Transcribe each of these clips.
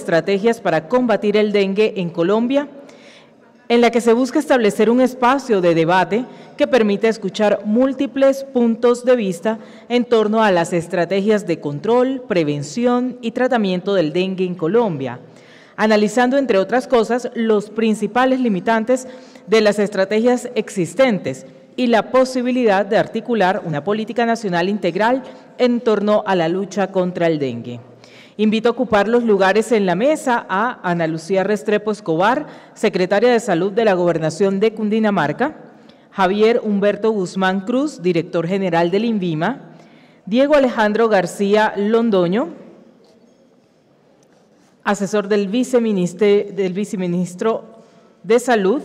estrategias para combatir el dengue en Colombia, en la que se busca establecer un espacio de debate que permita escuchar múltiples puntos de vista en torno a las estrategias de control, prevención y tratamiento del dengue en Colombia, analizando, entre otras cosas, los principales limitantes de las estrategias existentes y la posibilidad de articular una política nacional integral en torno a la lucha contra el dengue. Invito a ocupar los lugares en la mesa a Ana Lucía Restrepo Escobar, secretaria de Salud de la Gobernación de Cundinamarca, Javier Humberto Guzmán Cruz, director general del INVIMA, Diego Alejandro García Londoño, asesor del viceministro de Salud,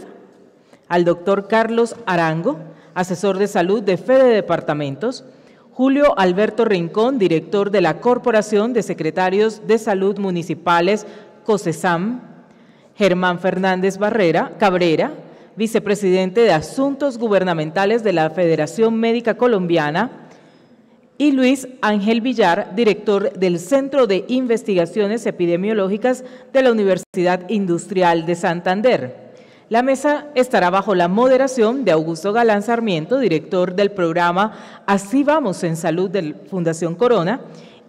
al doctor Carlos Arango, asesor de salud de Fede Departamentos, Julio Alberto Rincón, director de la Corporación de Secretarios de Salud Municipales, COSESAM, Germán Fernández Cabrera, vicepresidente de Asuntos Gubernamentales de la Federación Médica Colombiana, y Luis Ángel Villar, director del Centro de Investigaciones Epidemiológicas de la Universidad Industrial de Santander. La mesa estará bajo la moderación de Augusto Galán Sarmiento, director del programa Así Vamos en Salud de Fundación Corona,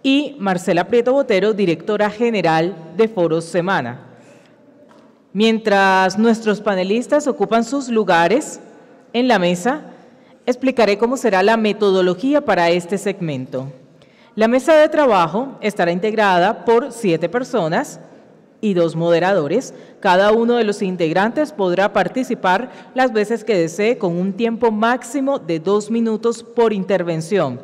y Marcela Prieto Botero, directora general de Foros Semana. Mientras nuestros panelistas ocupan sus lugares en la mesa, explicaré cómo será la metodología para este segmento. La mesa de trabajo estará integrada por 7 personas y 2 moderadores. Cada uno de los integrantes podrá participar las veces que desee con un tiempo máximo de 2 minutos por intervención.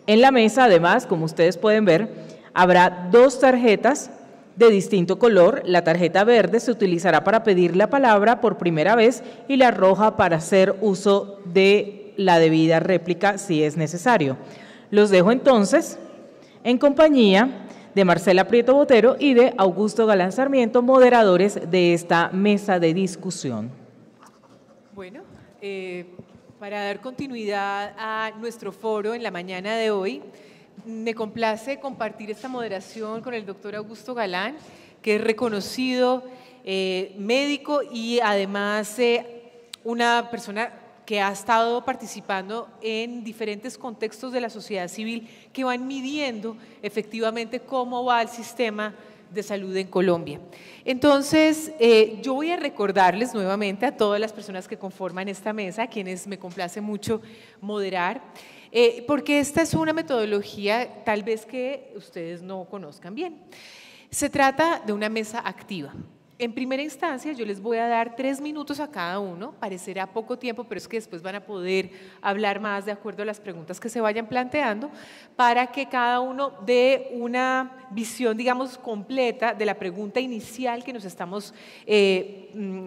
En la mesa, además, como ustedes pueden ver, habrá 2 tarjetas de distinto color. La tarjeta verde se utilizará para pedir la palabra por primera vez y la roja para hacer uso de la debida réplica si es necesario. Los dejo entonces en compañía de Marcela Prieto Botero y de Augusto Galán Sarmiento, moderadores de esta mesa de discusión. Bueno, para dar continuidad a nuestro foro en la mañana de hoy, me complace compartir esta moderación con el doctor Augusto Galán, que es reconocido médico y además una persona que ha estado participando en diferentes contextos de la sociedad civil que van midiendo efectivamente cómo va el sistema de salud en Colombia. Entonces, yo voy a recordarles nuevamente a todas las personas que conforman esta mesa, a quienes me complace mucho moderar, porque esta es una metodología tal vez que ustedes no conozcan bien. Se trata de una mesa activa. En primera instancia, yo les voy a dar 3 minutos a cada uno, parecerá poco tiempo, pero es que después van a poder hablar más de acuerdo a las preguntas que se vayan planteando, para que cada uno dé una visión, digamos, completa de la pregunta inicial que nos estamos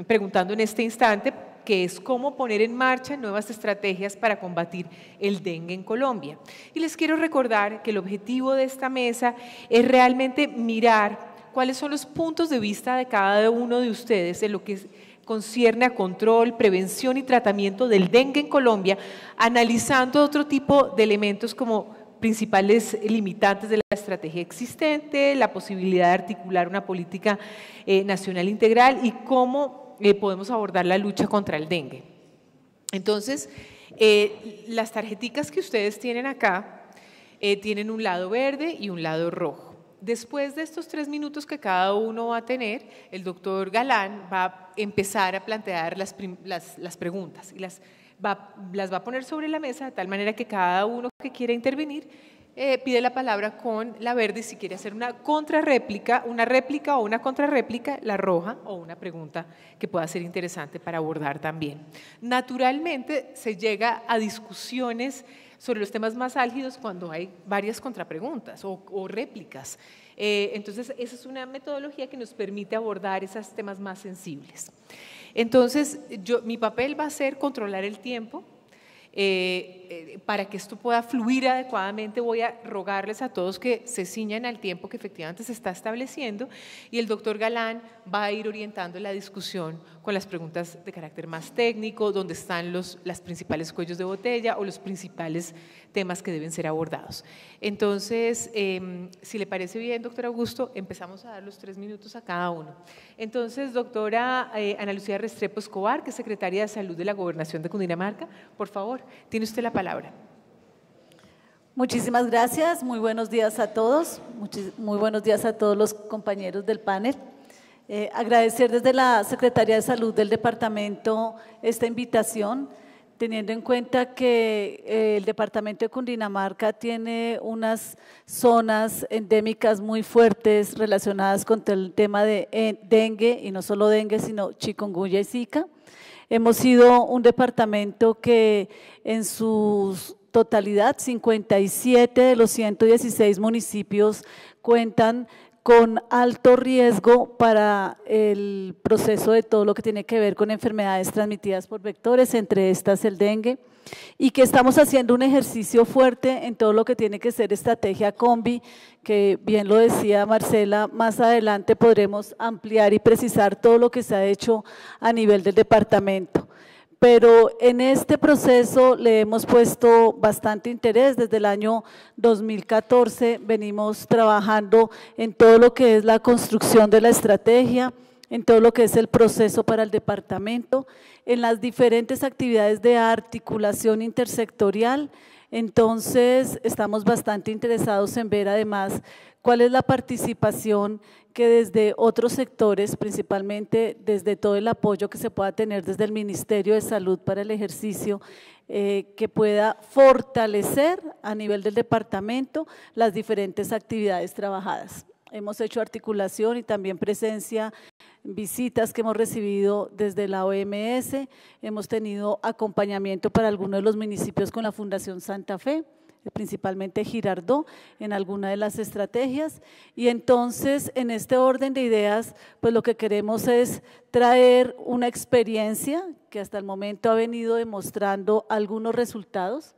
preguntando en este instante, que es cómo poner en marcha nuevas estrategias para combatir el dengue en Colombia. Y les quiero recordar que el objetivo de esta mesa es realmente mirar cuáles son los puntos de vista de cada uno de ustedes en lo que concierne a control, prevención y tratamiento del dengue en Colombia, analizando otro tipo de elementos como principales limitantes de la estrategia existente, la posibilidad de articular una política nacional integral y cómo podemos abordar la lucha contra el dengue. Entonces, las tarjeticas que ustedes tienen acá tienen un lado verde y un lado rojo. Después de estos 3 minutos que cada uno va a tener, el doctor Galán va a empezar a plantear las preguntas y las va a poner sobre la mesa de tal manera que cada uno que quiera intervenir pide la palabra con la verde y si quiere hacer una contrarréplica, una réplica o una contrarréplica, la roja o una pregunta que pueda ser interesante para abordar también. Naturalmente se llega a discusiones sobre los temas más álgidos cuando hay varias contrapreguntas o réplicas. Entonces, esa es una metodología que nos permite abordar esos temas más sensibles. Entonces, mi papel va a ser controlar el tiempo Para que esto pueda fluir adecuadamente, voy a rogarles a todos que se ciñan al tiempo que efectivamente se está estableciendo, y el doctor Galán va a ir orientando la discusión con las preguntas de carácter más técnico, donde están los principales cuellos de botella o los principales temas que deben ser abordados. Entonces, si le parece bien, doctor Augusto, empezamos a dar los 3 minutos a cada uno. Entonces, doctora Ana Lucía Restrepo Escobar, que es secretaria de Salud de la Gobernación de Cundinamarca, por favor, tiene usted la palabra. Muchísimas gracias, muy buenos días a todos, muy buenos días a todos los compañeros del panel. Agradecer desde la Secretaría de Salud del departamento esta invitación, teniendo en cuenta que el departamento de Cundinamarca tiene unas zonas endémicas muy fuertes relacionadas con el tema de dengue, y no solo dengue, sino chikungunya y zika. Hemos sido un departamento que en sus totalidad, 57 de los 116 municipios cuentan con alto riesgo para el proceso de todo lo que tiene que ver con enfermedades transmitidas por vectores, entre estas el dengue, y que estamos haciendo un ejercicio fuerte en todo lo que tiene que ser estrategia combi, que bien lo decía Marcela, más adelante podremos ampliar y precisar todo lo que se ha hecho a nivel del departamento. Pero en este proceso le hemos puesto bastante interés. Desde el año 2014 venimos trabajando en todo lo que es la construcción de la estrategia, en todo lo que es el proceso para el departamento, en las diferentes actividades de articulación intersectorial. Entonces, estamos bastante interesados en ver además cuál es la participación que desde otros sectores, principalmente desde todo el apoyo que se pueda tener desde el Ministerio de Salud para el ejercicio, que pueda fortalecer a nivel del departamento las diferentes actividades trabajadas. Hemos hecho articulación y también presencia, visitas que hemos recibido desde la OMS, hemos tenido acompañamiento para algunos de los municipios con la Fundación Santa Fe, principalmente Girardot, en alguna de las estrategias, y entonces en este orden de ideas, pues lo que queremos es traer una experiencia que hasta el momento ha venido demostrando algunos resultados,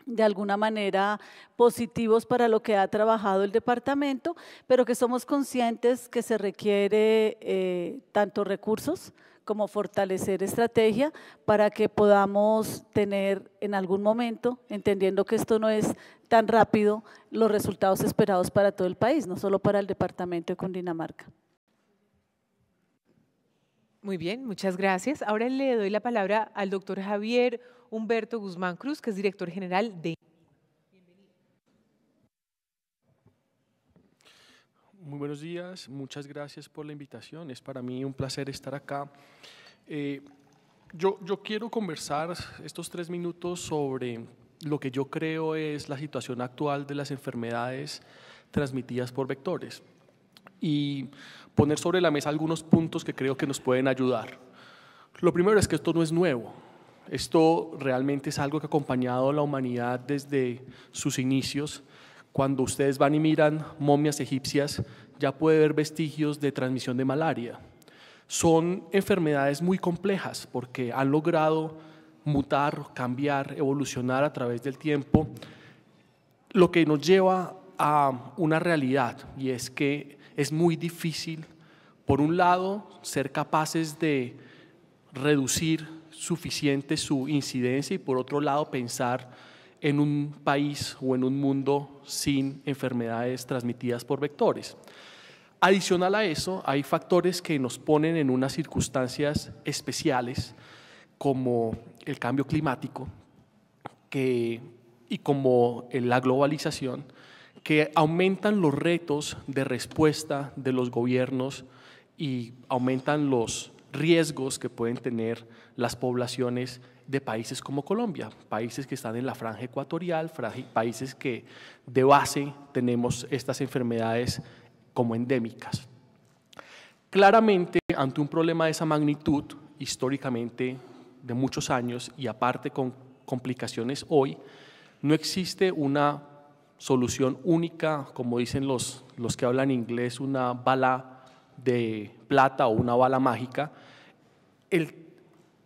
de alguna manera positivos para lo que ha trabajado el departamento, pero que somos conscientes que se requiere tanto recursos como fortalecer estrategia para que podamos tener en algún momento, entendiendo que esto no es tan rápido, los resultados esperados para todo el país, no solo para el departamento de Cundinamarca. Muy bien, muchas gracias. Ahora le doy la palabra al doctor Javier Humberto Guzmán Cruz, que es director general de… Muy buenos días, muchas gracias por la invitación, es para mí un placer estar acá. Yo quiero conversar estos 3 minutos sobre lo que yo creo es la situación actual de las enfermedades transmitidas por vectores y poner sobre la mesa algunos puntos que creo que nos pueden ayudar. Lo primero es que esto no es nuevo. Esto realmente es algo que ha acompañado a la humanidad desde sus inicios. Cuando ustedes van y miran momias egipcias, ya puede ver vestigios de transmisión de malaria. Son enfermedades muy complejas porque han logrado mutar, cambiar, evolucionar a través del tiempo, lo que nos lleva a una realidad, y es que es muy difícil, por un lado, ser capaces de reducir suficiente su incidencia y por otro lado pensar en un país o en un mundo sin enfermedades transmitidas por vectores. Adicional a eso, hay factores que nos ponen en unas circunstancias especiales como el cambio climático y como la globalización, que aumentan los retos de respuesta de los gobiernos y aumentan los riesgos que pueden tener las poblaciones de países como Colombia, países que están en la franja ecuatorial, países que de base tenemos estas enfermedades como endémicas. Claramente, ante un problema de esa magnitud, históricamente de muchos años y aparte con complicaciones hoy, no existe una solución única, como dicen los que hablan inglés, una bala de plata o una bala mágica.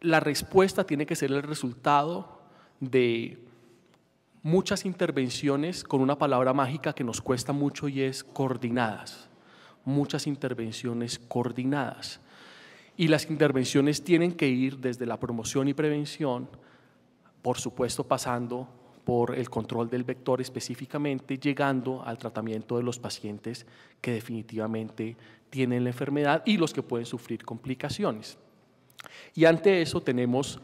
La respuesta tiene que ser el resultado de muchas intervenciones con una palabra mágica que nos cuesta mucho y es coordinadas. Muchas intervenciones coordinadas. Y las intervenciones tienen que ir desde la promoción y prevención, por supuesto pasando por el control del vector específicamente, llegando al tratamiento de los pacientes que definitivamente tienen la enfermedad y los que pueden sufrir complicaciones. Y ante eso tenemos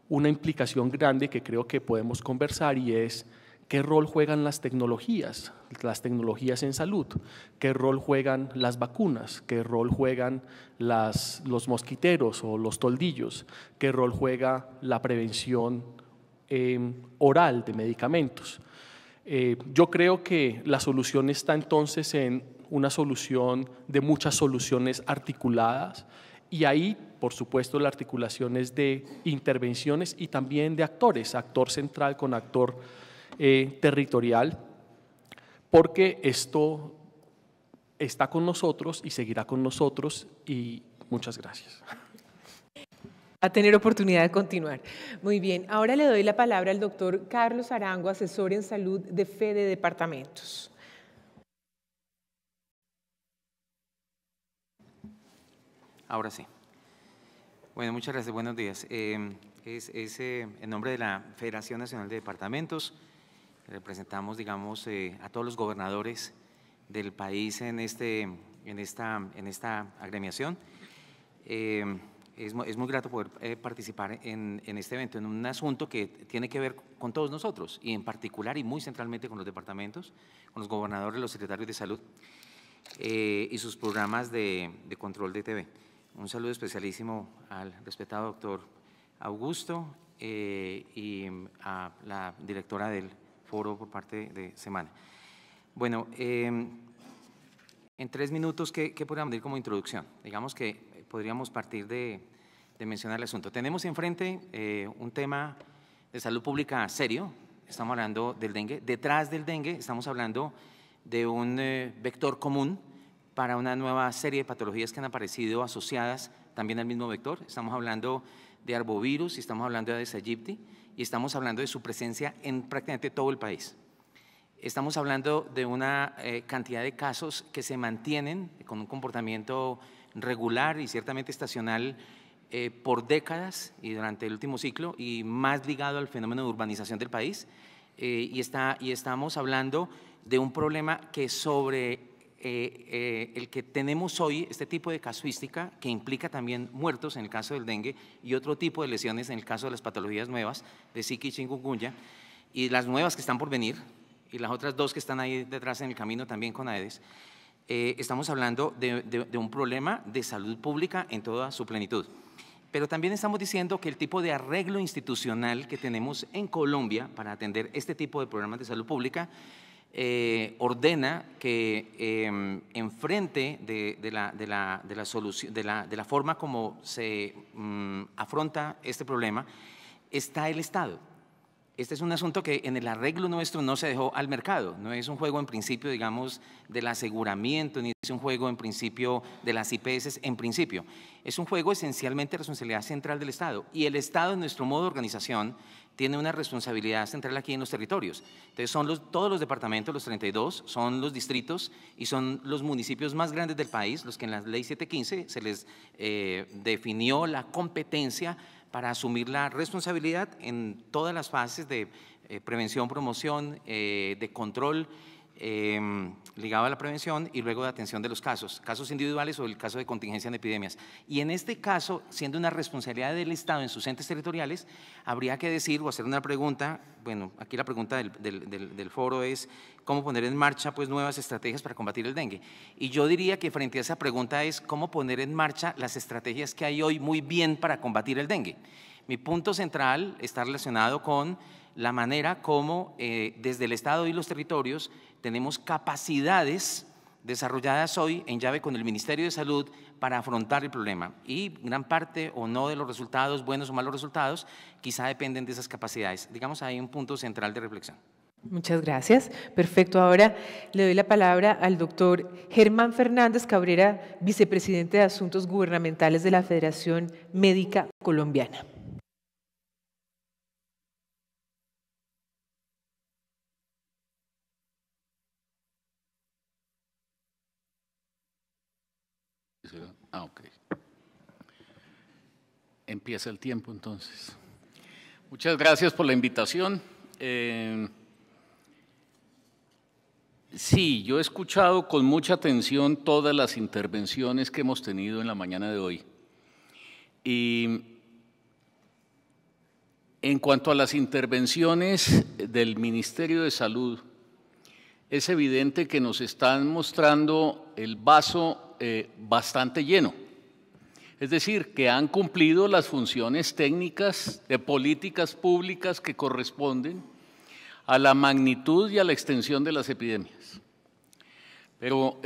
una implicación grande que creo que podemos conversar y es qué rol juegan las tecnologías en salud, qué rol juegan las vacunas, qué rol juegan los mosquiteros o los toldillos, qué rol juega la prevención oral de medicamentos. Yo creo que la solución está entonces en una solución de muchas soluciones articuladas y ahí, por supuesto, la articulación es de intervenciones y también de actores, actor central con actor territorial, porque esto está con nosotros y seguirá con nosotros y muchas gracias. A tener oportunidad de continuar. Muy bien, ahora le doy la palabra al doctor Carlos Arango, asesor en salud de FEDE Departamentos. Ahora sí. Bueno, muchas gracias, buenos días. En nombre de la Federación Nacional de Departamentos, representamos, digamos, a todos los gobernadores del país en esta agremiación. Es muy grato poder participar en este evento, en un asunto que tiene que ver con todos nosotros y en particular y muy centralmente con los departamentos, con los gobernadores, los secretarios de salud y sus programas de control de TV. Un saludo especialísimo al respetado doctor Augusto y a la directora del foro por parte de Semana. Bueno, en 3 minutos, ¿qué podríamos decir como introducción? Digamos que podríamos partir de mencionar el asunto. Tenemos enfrente un tema de salud pública serio, estamos hablando del dengue. Detrás del dengue estamos hablando de un vector común para una nueva serie de patologías que han aparecido asociadas también al mismo vector. Estamos hablando de arbovirus y estamos hablando de Aedes aegypti y estamos hablando de su presencia en prácticamente todo el país. Estamos hablando de una cantidad de casos que se mantienen con un comportamiento regular y ciertamente estacional por décadas y durante el último ciclo y más ligado al fenómeno de urbanización del país y estamos hablando de un problema que sobre el que tenemos hoy, este tipo de casuística que implica también muertos en el caso del dengue y otro tipo de lesiones en el caso de las patologías nuevas de Zika y chikungunya y las nuevas que están por venir y las otras 2 que están ahí detrás en el camino también con Aedes. Estamos hablando de un problema de salud pública en toda su plenitud. Pero también estamos diciendo que el tipo de arreglo institucional que tenemos en Colombia para atender este tipo de programas de salud pública ordena que enfrente de la forma como se afronta este problema está el Estado. Este es un asunto que en el arreglo nuestro no se dejó al mercado, no es un juego en principio, digamos, del aseguramiento, ni es un juego en principio de las IPS en principio. Es un juego esencialmente de responsabilidad central del Estado y el Estado en nuestro modo de organización tiene una responsabilidad central aquí en los territorios. Entonces son todos los departamentos, los 32, son los distritos y son los municipios más grandes del país, los que en la ley 715 se les definió la competencia para asumir la responsabilidad en todas las fases de prevención, promoción, de control ligado a la prevención y luego de atención de los casos individuales o el caso de contingencia en epidemias. Y en este caso, siendo una responsabilidad del Estado en sus entes territoriales, habría que decir o hacer una pregunta, bueno, aquí la pregunta del foro es cómo poner en marcha pues nuevas estrategias para combatir el dengue. Y yo diría que frente a esa pregunta es cómo poner en marcha las estrategias que hay hoy muy bien para combatir el dengue. Mi punto central está relacionado con la manera como desde el Estado y los territorios tenemos capacidades desarrolladas hoy en llave con el Ministerio de Salud para afrontar el problema. Y gran parte o no de los resultados, buenos o malos resultados, quizá dependen de esas capacidades. Digamos, hay un punto central de reflexión. Muchas gracias. Perfecto. Ahora le doy la palabra al doctor Germán Fernández Cabrera, vicepresidente de Asuntos Gubernamentales de la Federación Médica Colombiana. Ah, ok. Empieza el tiempo entonces. Muchas gracias por la invitación. Sí, yo he escuchado con mucha atención todas las intervenciones que hemos tenido en la mañana de hoy. Y en cuanto a las intervenciones del Ministerio de Salud, es evidente que nos están mostrando el vaso bastante lleno. Es decir, que han cumplido las funciones técnicas de políticas públicas que corresponden a la magnitud y a la extensión de las epidemias. Pero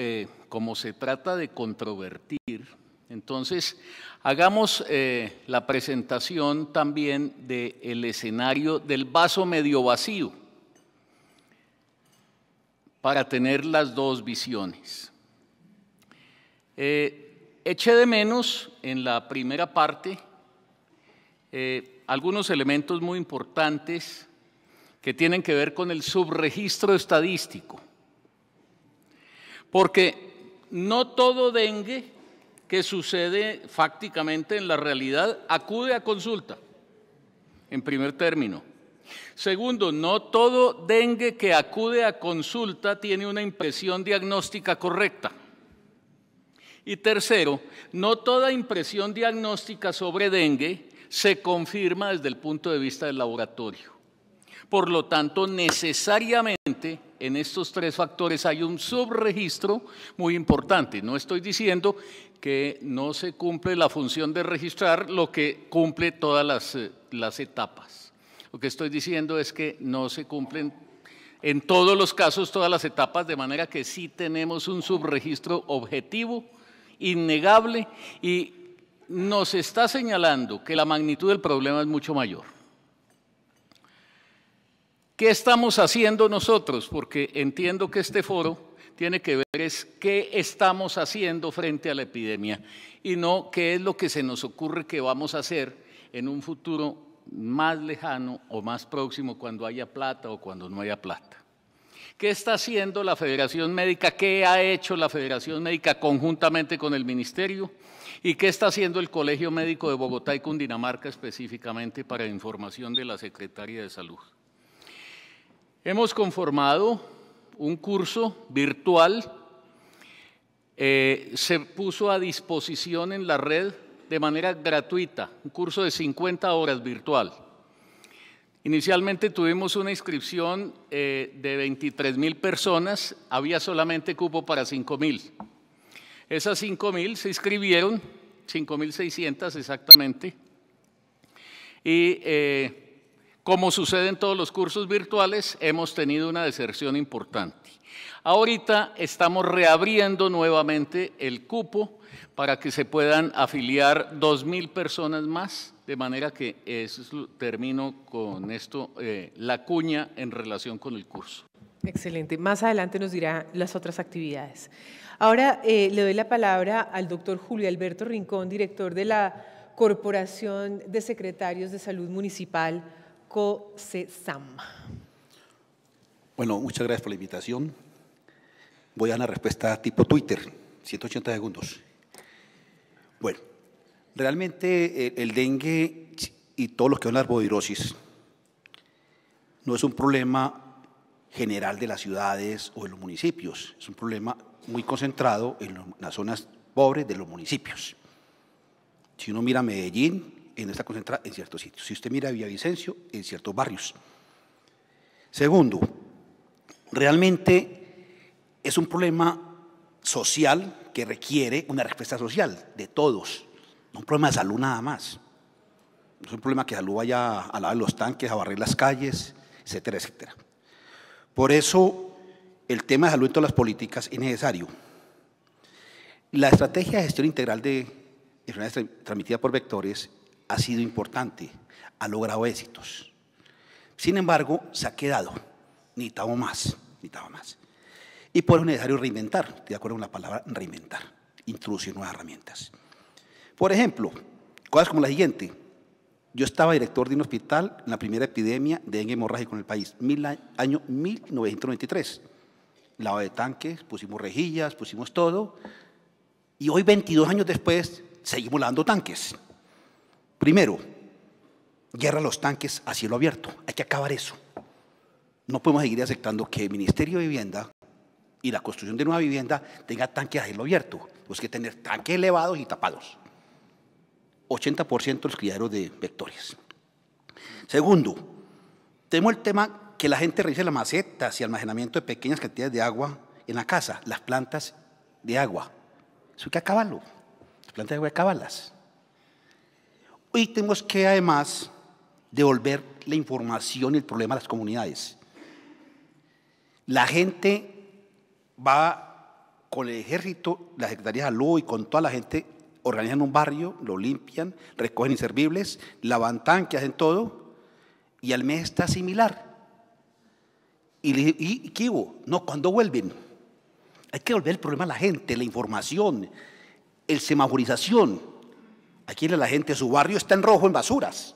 como se trata de controvertir, entonces hagamos la presentación también del escenario del vaso medio vacío para tener las dos visiones. Eché de menos en la primera parte algunos elementos muy importantes que tienen que ver con el subregistro estadístico, porque no todo dengue que sucede fácticamente en la realidad acude a consulta, en primer término. Segundo, no todo dengue que acude a consulta tiene una impresión diagnóstica correcta. Y tercero, no toda impresión diagnóstica sobre dengue se confirma desde el punto de vista del laboratorio. Por lo tanto, necesariamente en estos tres factores hay un subregistro muy importante. No estoy diciendo que no se cumple la función de registrar lo que cumple todas las etapas. Lo que estoy diciendo es que no se cumplen en todos los casos todas las etapas, de manera que sí tenemos un subregistro objetivo, innegable, y nos está señalando que la magnitud del problema es mucho mayor. ¿Qué estamos haciendo nosotros? Porque entiendo que este foro tiene que ver es qué estamos haciendo frente a la epidemia y no qué es lo que se nos ocurre que vamos a hacer en un futuro más lejano o más próximo cuando haya plata o cuando no haya plata. ¿Qué está haciendo la Federación Médica? ¿Qué ha hecho la Federación Médica conjuntamente con el Ministerio? ¿Y qué está haciendo el Colegio Médico de Bogotá y Cundinamarca específicamente para información de la Secretaría de Salud? Hemos conformado un curso virtual, se puso a disposición en la red de manera gratuita, un curso de 50 horas virtual. Inicialmente tuvimos una inscripción de 23.000 personas, había solamente cupo para 5.000. Esas 5.000 se inscribieron, 5.600 exactamente, y como sucede en todos los cursos virtuales, hemos tenido una deserción importante. Ahorita estamos reabriendo nuevamente el cupo para que se puedan afiliar 2.000 personas más, de manera que termino con esto, la cuña en relación con el curso. Excelente. Más adelante nos dirá las otras actividades. Ahora le doy la palabra al doctor Julio Alberto Rincón, director de la Corporación de Secretarios de Salud Municipal, COSESAM. Bueno, muchas gracias por la invitación. Voy a dar una respuesta tipo Twitter, 180 segundos. Bueno, realmente el dengue y todo lo que es la arbovirosis no es un problema general de las ciudades o de los municipios, es un problema muy concentrado en las zonas pobres de los municipios. Si uno mira Medellín, no está concentrada en ciertos sitios. Si usted mira Villavicencio, en ciertos barrios. Segundo, realmente es un problema social que requiere una respuesta social de todos, no un problema de salud nada más. No es un problema que salud vaya a lavar los tanques, a barrer las calles, etcétera, etcétera. Por eso, el tema de salud en todas las políticas es necesario. La estrategia de gestión integral de enfermedades transmitidas por vectores ha sido importante, ha logrado éxitos. Sin embargo, se ha quedado, necesitamos más. Y por eso es necesario reinventar, estoy de acuerdo con la palabra reinventar, introducir nuevas herramientas. Por ejemplo, cosas como la siguiente. Yo estaba director de un hospital en la primera epidemia de dengue hemorrágico en el país, año 1993. Lavado de tanques, pusimos rejillas, pusimos todo. Y hoy, 22 años después, seguimos lavando tanques. Primero, guerra a los tanques a cielo abierto. Hay que acabar eso. No podemos seguir aceptando que el Ministerio de Vivienda y la construcción de nueva vivienda tenga tanques a cielo abierto. Tenemos que tener tanques elevados y tapados. 80% de los criaderos de vectores. Segundo, tenemos el tema que la gente realice las macetas y almacenamiento de pequeñas cantidades de agua en la casa, las plantas de agua. Eso hay que acabarlo. Las plantas de agua hay que acabarlas. Hoy tenemos que además devolver la información y el problema a las comunidades. La gente va con el ejército, la Secretaría de Salud y con toda la gente, organizan un barrio, lo limpian, recogen inservibles, lavan tanques, hacen todo, y al mes está similar. ¿Y qué hubo? No, ¿cuándo vuelven? Hay que devolver el problema a la gente, la información, el semaforización. Aquí la gente, su barrio está en rojo en basuras.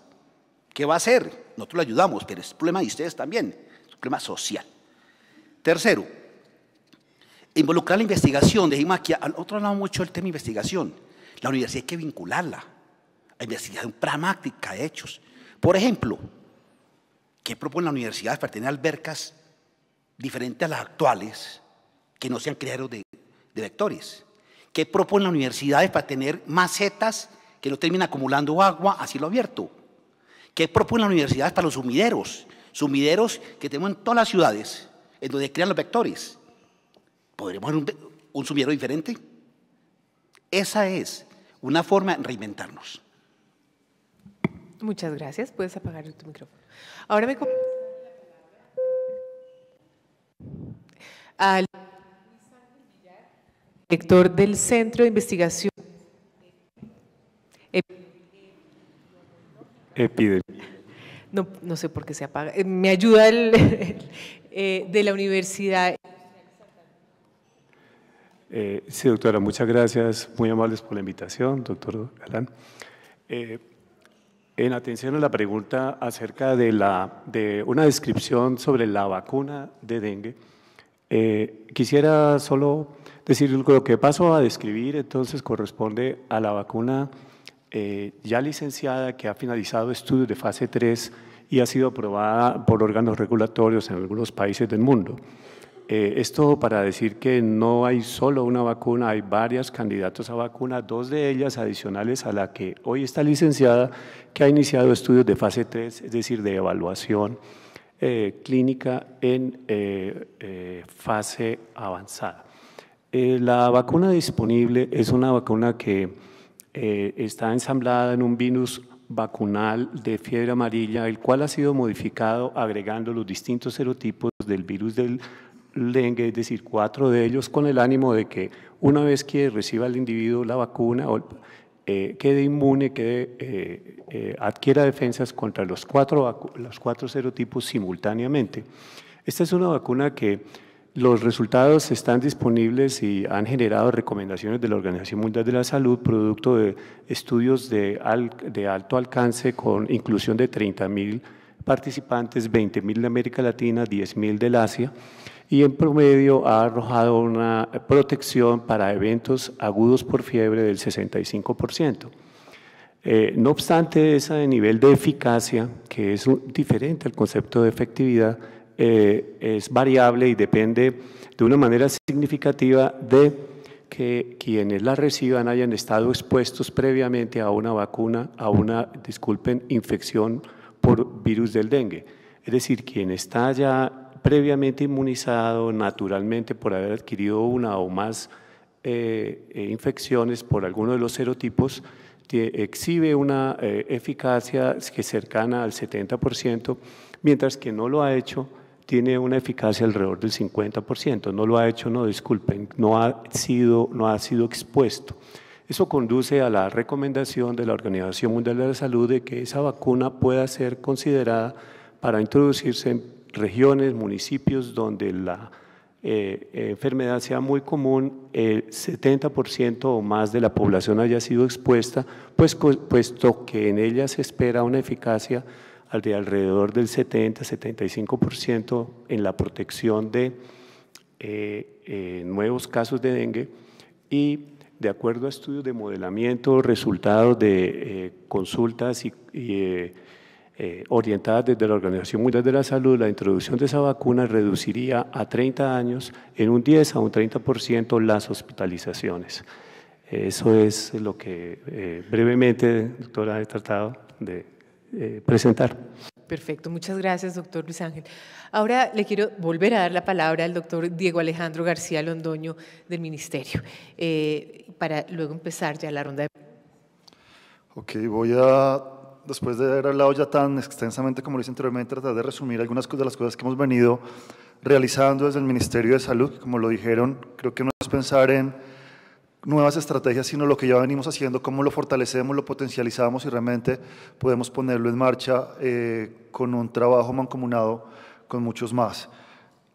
¿Qué va a hacer? Nosotros le ayudamos, pero es un problema de ustedes también, es un problema social. Tercero, involucrar la investigación. Dijimos aquí, nosotros hablamos mucho del tema de investigación. La universidad hay que vincularla a investigación pragmática de hechos. Por ejemplo, ¿qué propone la universidad para tener albercas diferentes a las actuales que no sean criaderos de vectores? ¿Qué propone la universidad para tener macetas que no terminen acumulando agua a cielo abierto? ¿Qué propone la universidad para los sumideros? Sumideros que tenemos en todas las ciudades, en donde crean los vectores. ¿Podremos hacer un sumidero diferente? Esa es una forma de reinventarnos. Muchas gracias. Puedes apagar tu micrófono. Ahora me al director del Centro de Investigación no sé por qué se apaga. Me ayuda de la universidad. Sí, doctora, muchas gracias. Muy amables por la invitación, doctor Galán. En atención a la pregunta acerca de una descripción sobre la vacuna de dengue, quisiera solo decir lo que paso a describir, entonces corresponde a la vacuna ya licenciada que ha finalizado estudios de fase 3 y ha sido aprobada por órganos regulatorios en algunos países del mundo. Esto para decir que no hay solo una vacuna, hay varios candidatos a vacuna, 2 de ellas adicionales a la que hoy está licenciada, que ha iniciado estudios de fase 3, es decir, de evaluación clínica en fase avanzada. La vacuna disponible es una vacuna que está ensamblada en un virus vacunal de fiebre amarilla, el cual ha sido modificado agregando los distintos serotipos del virus del dengue, es decir, 4 de ellos, con el ánimo de que una vez que reciba el individuo la vacuna, quede inmune, adquiera defensas contra los cuatro serotipos simultáneamente. Esta es una vacuna que los resultados están disponibles y han generado recomendaciones de la Organización Mundial de la Salud, producto de estudios de alto alcance con inclusión de 30.000 participantes, 20.000 de América Latina, 10.000 del Asia, y en promedio ha arrojado una protección para eventos agudos por fiebre del 65%. No obstante, ese nivel de eficacia, que es diferente al concepto de efectividad, es variable y depende de una manera significativa de que quienes la reciban hayan estado expuestos previamente a una vacuna, infección por virus del dengue. Es decir, quien está ya previamente inmunizado naturalmente por haber adquirido una o más infecciones por alguno de los serotipos, exhibe una eficacia que es cercana al 70%, mientras que no lo ha hecho tiene una eficacia alrededor del 50%. No lo ha hecho, no, disculpen, no ha sido expuesto. Eso conduce a la recomendación de la Organización Mundial de la Salud de que esa vacuna pueda ser considerada para introducirse en regiones, municipios donde la enfermedad sea muy común, el 70% o más de la población haya sido expuesta, puesto que en ella se espera una eficacia de alrededor del 70-75% en la protección de nuevos casos de dengue y de acuerdo a estudios de modelamiento, resultados de consultas orientadas desde la Organización Mundial de la Salud, la introducción de esa vacuna reduciría a 30 años en un 10 a un 30% las hospitalizaciones. Eso es lo que brevemente, doctora, he tratado de presentar. Perfecto, muchas gracias, doctor Luis Ángel. Ahora le quiero volver a dar la palabra al doctor Diego Alejandro García Londoño del Ministerio, para luego empezar ya la ronda de... Ok, voy a, después de haber hablado ya tan extensamente como lo hice anteriormente, tratar de resumir algunas de las cosas que hemos venido realizando desde el Ministerio de Salud. Como lo dijeron, creo que no es pensar en nuevas estrategias, sino lo que ya venimos haciendo, cómo lo fortalecemos, lo potencializamos y realmente podemos ponerlo en marcha con un trabajo mancomunado con muchos más.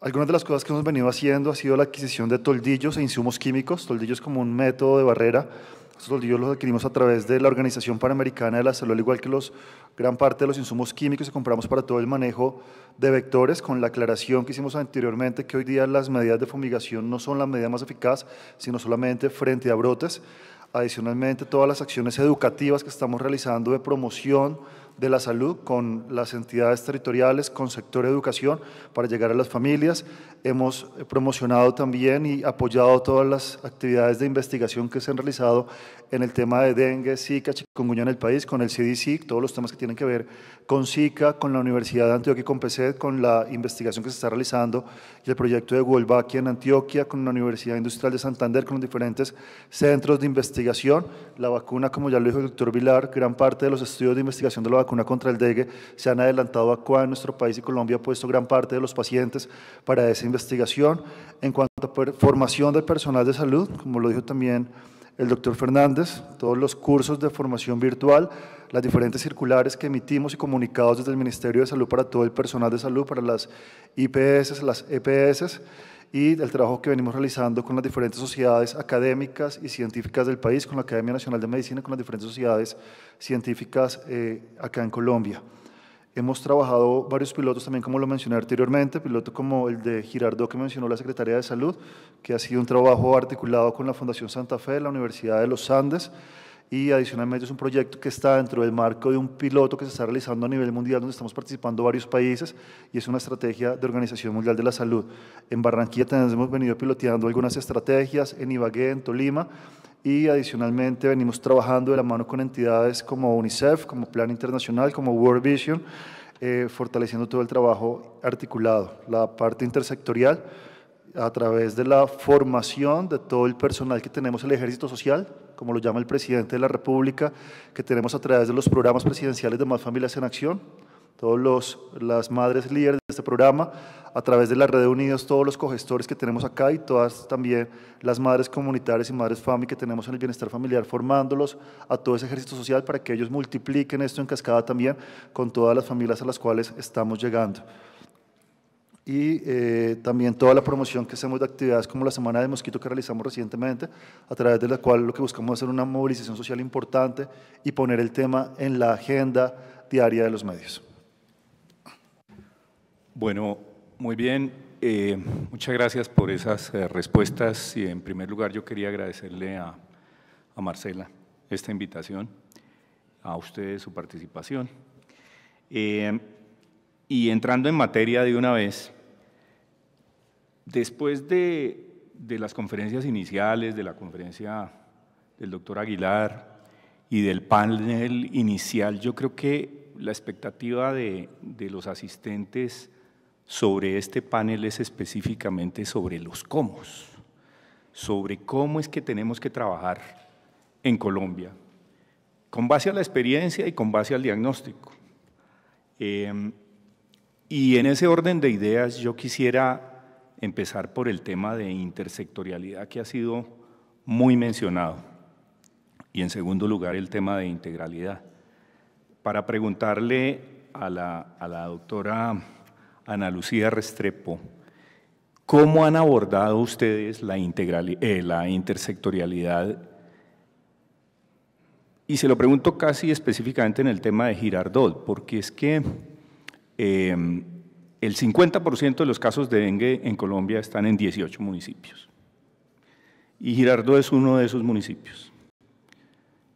Algunas de las cosas que hemos venido haciendo ha sido la adquisición de toldillos e insumos químicos, toldillos como un método de barrera. Estos toldillos los adquirimos a través de la Organización Panamericana de la Salud, al igual que gran parte de los insumos químicos que compramos para todo el manejo de vectores, con la aclaración que hicimos anteriormente que hoy día las medidas de fumigación no son la medida más eficaz, sino solamente frente a brotes. Adicionalmente, todas las acciones educativas que estamos realizando de promoción de la salud con las entidades territoriales, con sector educación, para llegar a las familias. Hemos promocionado también y apoyado todas las actividades de investigación que se han realizado en el tema de dengue, Zika, chikungunya en el país, con el CDC, todos los temas que tienen que ver con Zika, con la Universidad de Antioquia y con PECED, con la investigación que se está realizando y el proyecto de Wolbachia en Antioquia, con la Universidad Industrial de Santander, con los diferentes centros de investigación. La vacuna, como ya lo dijo el doctor Vilar, gran parte de los estudios de investigación de la vacuna contra el dengue se han adelantado acá en nuestro país y Colombia ha puesto gran parte de los pacientes para esa investigación. En cuanto a formación del personal de salud, como lo dijo también el doctor Fernández, todos los cursos de formación virtual, las diferentes circulares que emitimos y comunicados desde el Ministerio de Salud para todo el personal de salud, para las IPS, las EPS, y el trabajo que venimos realizando con las diferentes sociedades académicas y científicas del país, con la Academia Nacional de Medicina, con las diferentes sociedades científicas acá en Colombia. Hemos trabajado varios pilotos también, como lo mencioné anteriormente, piloto como el de Girardot que mencionó la Secretaría de Salud, que ha sido un trabajo articulado con la Fundación Santa Fe, la Universidad de los Andes, y adicionalmente es un proyecto que está dentro del marco de un piloto que se está realizando a nivel mundial, donde estamos participando varios países, y es una estrategia de Organización Mundial de la Salud. En Barranquilla también hemos venido piloteando algunas estrategias, en Ibagué, en Tolima, y adicionalmente venimos trabajando de la mano con entidades como UNICEF, como Plan Internacional, como World Vision, fortaleciendo todo el trabajo articulado, la parte intersectorial, a través de la formación de todo el personal que tenemos en el Ejército Social, como lo llama el Presidente de la República, que tenemos a través de los programas presidenciales de Más Familias en Acción, todas las madres líderes de este programa, a través de la Red de Unidos, todos los cogestores que tenemos acá y todas también las madres comunitarias y madres FAMI que tenemos en el bienestar familiar, formándolos a todo ese ejército social para que ellos multipliquen esto en cascada también con todas las familias a las cuales estamos llegando. Y también toda la promoción que hacemos de actividades como la Semana del Mosquito que realizamos recientemente, a través de la cual lo que buscamos es hacer una movilización social importante y poner el tema en la agenda diaria de los medios. Bueno, muy bien. Muchas gracias por esas respuestas y en primer lugar yo quería agradecerle a Marcela esta invitación, a ustedes su participación. Y entrando en materia de una vez, después de las conferencias iniciales, de la conferencia del doctor Aguilar y del panel inicial, yo creo que la expectativa de los asistentes sobre este panel es específicamente sobre los cómo, sobre cómo es que tenemos que trabajar en Colombia, con base a la experiencia y con base al diagnóstico. Y en ese orden de ideas yo quisiera empezar por el tema de intersectorialidad que ha sido muy mencionado y en segundo lugar el tema de integralidad. Para preguntarle a la doctora Ana Lucía Restrepo, ¿cómo han abordado ustedes la intersectorialidad? Y se lo pregunto casi específicamente en el tema de Girardot, porque es que el 50% de los casos de dengue en Colombia están en 18 municipios. y Girardot es uno de esos municipios.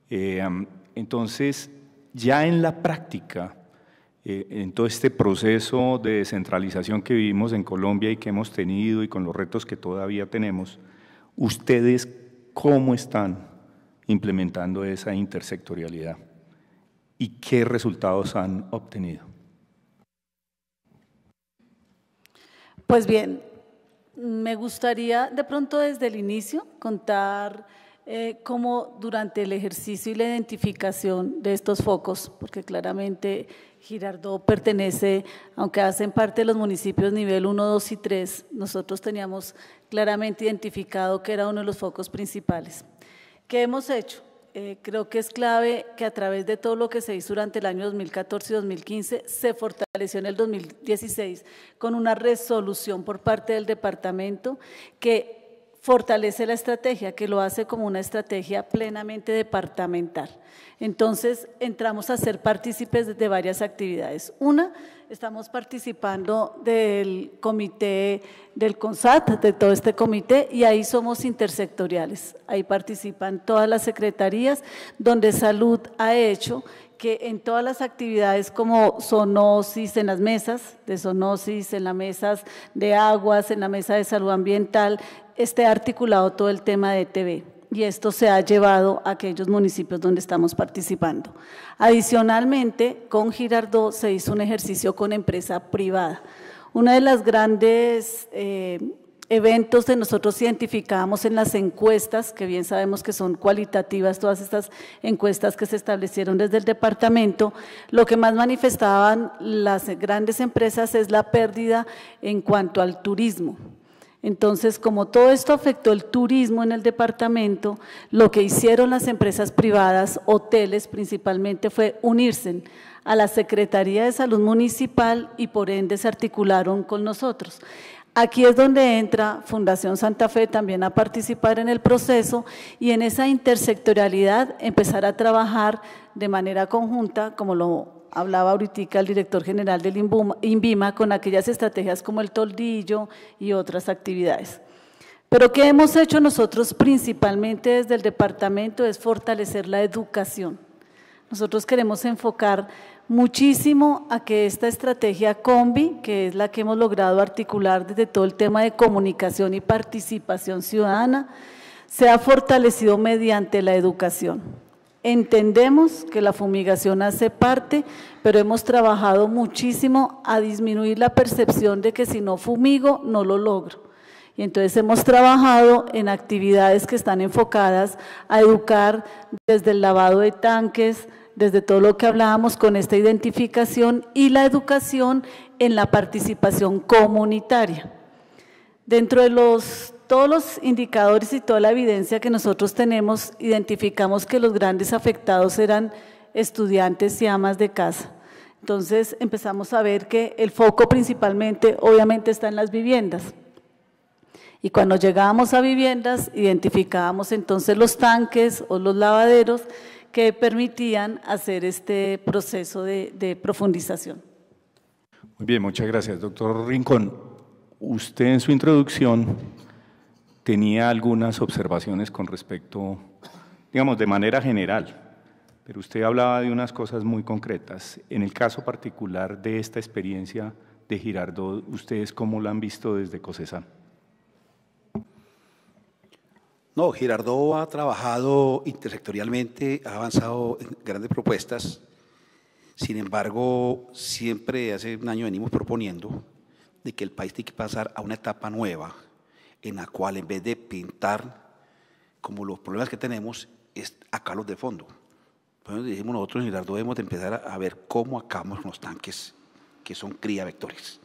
Entonces, ya en la práctica, en todo este proceso de descentralización que vivimos en Colombia y que hemos tenido y con los retos que todavía tenemos, ¿ustedes cómo están implementando esa intersectorialidad y qué resultados han obtenido? Pues bien, me gustaría de pronto desde el inicio contar cómo durante el ejercicio y la identificación de estos focos, porque claramente Girardot pertenece, aunque hacen parte de los municipios nivel 1, 2 y 3, nosotros teníamos claramente identificado que era uno de los focos principales. ¿Qué hemos hecho? Creo que es clave que a través de todo lo que se hizo durante el año 2014 y 2015, se fortaleció en el 2016 con una resolución por parte del departamento que fortalece la estrategia, que lo hace como una estrategia plenamente departamental. Entonces, entramos a ser partícipes de varias actividades. Una, estamos participando del comité del CONSAT, de todo este comité, y ahí somos intersectoriales. Ahí participan todas las secretarías, donde Salud ha hecho que en todas las actividades como zoonosis, en las mesas de zoonosis, en las mesas de aguas, en la mesa de salud ambiental, esté articulado todo el tema de ETV. Y esto se ha llevado a aquellos municipios donde estamos participando. Adicionalmente, con Girardot se hizo un ejercicio con empresa privada. Una de las grandes eventos que nosotros identificábamos en las encuestas, que bien sabemos que son cualitativas todas estas encuestas que se establecieron desde el departamento, lo que más manifestaban las grandes empresas es la pérdida en cuanto al turismo. Entonces, como todo esto afectó el turismo en el departamento, lo que hicieron las empresas privadas, hoteles principalmente, fue unirse a la Secretaría de Salud Municipal y por ende se articularon con nosotros. Aquí es donde entra Fundación Santa Fe también a participar en el proceso y en esa intersectorialidad empezar a trabajar de manera conjunta, como lo hablaba ahorita el director general del INVIMA, con aquellas estrategias como el toldillo y otras actividades. Pero ¿qué hemos hecho nosotros principalmente desde el departamento? Es fortalecer la educación. Nosotros queremos enfocar muchísimo a que esta estrategia Combi, que es la que hemos logrado articular desde todo el tema de comunicación y participación ciudadana, sea fortalecido mediante la educación. Entendemos que la fumigación hace parte, pero hemos trabajado muchísimo a disminuir la percepción de que si no fumigo, no lo logro. Y entonces hemos trabajado en actividades que están enfocadas a educar desde el lavado de tanques, desde todo lo que hablábamos con esta identificación y la educación en la participación comunitaria. Dentro de todos los indicadores y toda la evidencia que nosotros tenemos, identificamos que los grandes afectados eran estudiantes y amas de casa. Entonces empezamos a ver que el foco principalmente obviamente está en las viviendas. Y cuando llegábamos a viviendas, identificábamos entonces los tanques o los lavaderos que permitían hacer este proceso de profundización. Muy bien, muchas gracias. Doctor Rincón, usted en su introducción tenía algunas observaciones con respecto, digamos, de manera general, pero usted hablaba de unas cosas muy concretas. En el caso particular de esta experiencia de Girardot, ¿ustedes cómo la han visto desde COSESAN? No, Girardot ha trabajado intersectorialmente, ha avanzado en grandes propuestas. Sin embargo, siempre hace un año venimos proponiendo de que el país tiene que pasar a una etapa nueva en la cual en vez de pintar como los problemas que tenemos, es sacarlos de fondo. Entonces dijimos nosotros en Girardot debemos de empezar a ver cómo acabamos con los tanques que son cría vectores.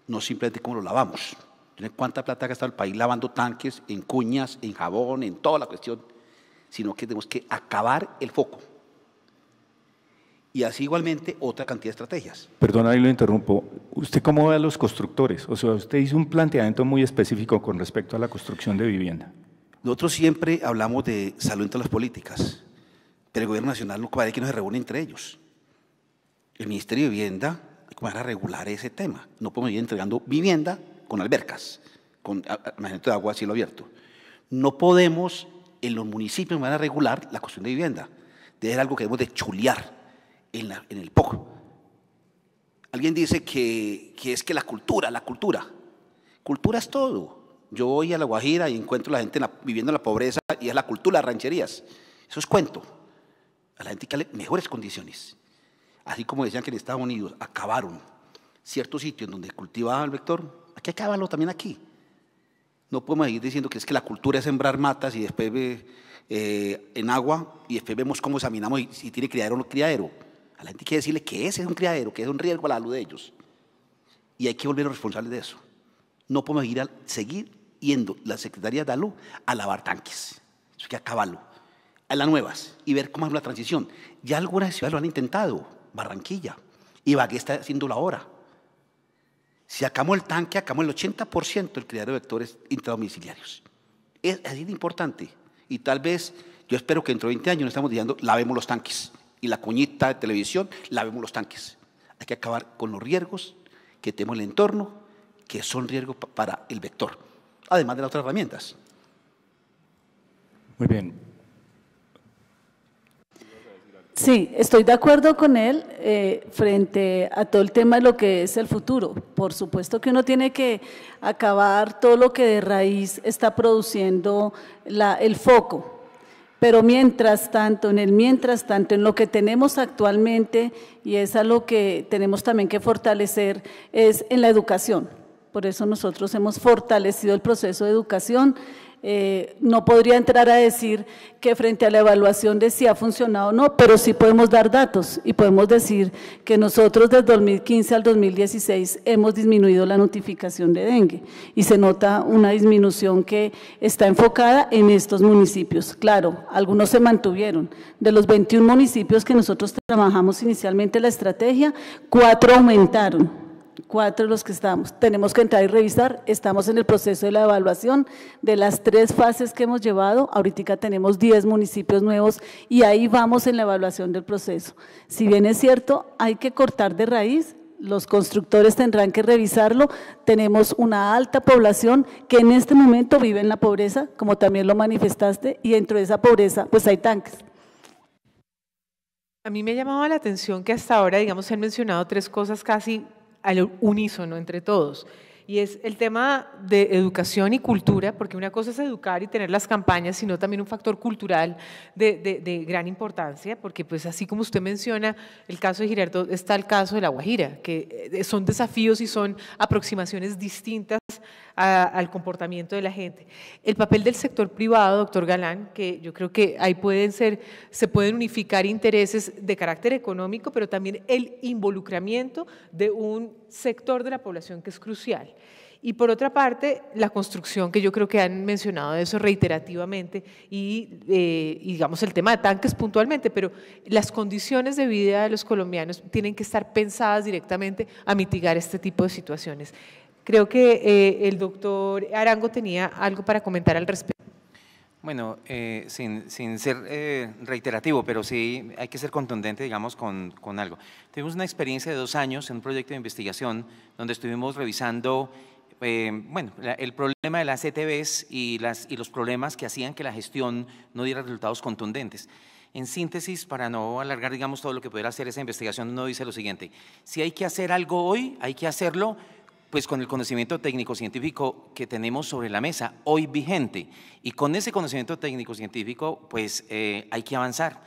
No simplemente cómo los lavamos. ¿Cuánta plata ha gastado el país lavando tanques, en cuñas, en jabón, en toda la cuestión? Sino que tenemos que acabar el foco. Y así igualmente otra cantidad de estrategias. Perdón, ahí lo interrumpo. ¿Usted cómo ve a los constructores? O sea, usted hizo un planteamiento muy específico con respecto a la construcción de vivienda. Nosotros siempre hablamos de salud entre las políticas, pero el gobierno nacional no parece que no se reúne entre ellos. El Ministerio de Vivienda hay que comenzar a regular ese tema. No podemos ir entregando vivienda con albercas, con almacenamiento de agua a cielo abierto. No podemos en los municipios de manera regular la cuestión de vivienda. Debe ser algo que debemos de chulear en el POC. Alguien dice que es que la cultura es todo. Yo voy a La Guajira y encuentro a la gente viviendo en la pobreza y es la cultura de las rancherías. Eso es cuento. A la gente hay que darle mejores condiciones. Así como decían que en Estados Unidos acabaron ciertos sitios donde cultivaba el vector, hay que acabarlo también aquí. No podemos seguir diciendo que es que la cultura es sembrar matas y después en agua y después vemos cómo examinamos si tiene criadero o no criadero. A la gente hay que decirle que ese es un criadero, que es un riesgo a la salud de ellos. Y hay que volver responsables de eso. No podemos seguir yendo la Secretaría de Salud a lavar tanques. Eso hay que acabarlo. A las nuevas y ver cómo es la transición. Ya algunas ciudades lo han intentado, Barranquilla, Ibagué está haciéndolo ahora. Si sacamos el tanque, sacamos el 80% del criadero de vectores intradomiciliarios. Es así de importante. Y tal vez, yo espero que dentro de 20 años nos estamos diciendo, lavemos los tanques. Y la cuñita de televisión, lavemos los tanques. Hay que acabar con los riesgos que tenemos en el entorno, que son riesgos para el vector, además de las otras herramientas. Muy bien. Sí, estoy de acuerdo con él frente a todo el tema de lo que es el futuro. Por supuesto que uno tiene que acabar todo lo que de raíz está produciendo el foco. Pero mientras tanto, en lo que tenemos actualmente, y es a lo que tenemos también que fortalecer, es en la educación. Por eso nosotros hemos fortalecido el proceso de educación. No podría entrar a decir que frente a la evaluación de si ha funcionado o no, pero sí podemos dar datos y podemos decir que nosotros desde 2015 al 2016 hemos disminuido la notificación de dengue y se nota una disminución que está enfocada en estos municipios. Claro, algunos se mantuvieron. De los 21 municipios que nosotros trabajamos inicialmente la estrategia, 4 aumentaron. 4 de los que estamos, tenemos que entrar y revisar, estamos en el proceso de la evaluación de las 3 fases que hemos llevado, ahorita tenemos 10 municipios nuevos y ahí vamos en la evaluación del proceso. Si bien es cierto, hay que cortar de raíz, los constructores tendrán que revisarlo, tenemos una alta población que en este momento vive en la pobreza, como también lo manifestaste, y dentro de esa pobreza pues hay tanques. A mí me ha llamado la atención que hasta ahora, digamos, se han mencionado 3 cosas casi al unísono entre todos, y es el tema de educación y cultura, porque una cosa es educar y tener las campañas, sino también un factor cultural de gran importancia, porque pues así como usted menciona el caso de Girardot, está el caso de La Guajira, que son desafíos y son aproximaciones distintas al comportamiento de la gente. El papel del sector privado, doctor Galán, que yo creo que ahí se pueden unificar intereses de carácter económico, pero también el involucramiento de un sector de la población que es crucial. Y por otra parte, la construcción, que yo creo que han mencionado eso reiterativamente, y digamos el tema de tanques puntualmente, pero las condiciones de vida de los colombianos tienen que estar pensadas directamente a mitigar este tipo de situaciones. Creo que el doctor Arango tenía algo para comentar al respecto. Bueno, sin ser reiterativo, pero sí hay que ser contundente, digamos, con algo. Tuvimos una experiencia de 2 años en un proyecto de investigación donde estuvimos revisando el problema de las ETBs y los problemas que hacían que la gestión no diera resultados contundentes. En síntesis, para no alargar, digamos, todo lo que pudiera hacer esa investigación, uno dice lo siguiente: si hay que hacer algo hoy, hay que hacerlo pues con el conocimiento técnico-científico que tenemos sobre la mesa, hoy vigente, y con ese conocimiento técnico-científico pues hay que avanzar.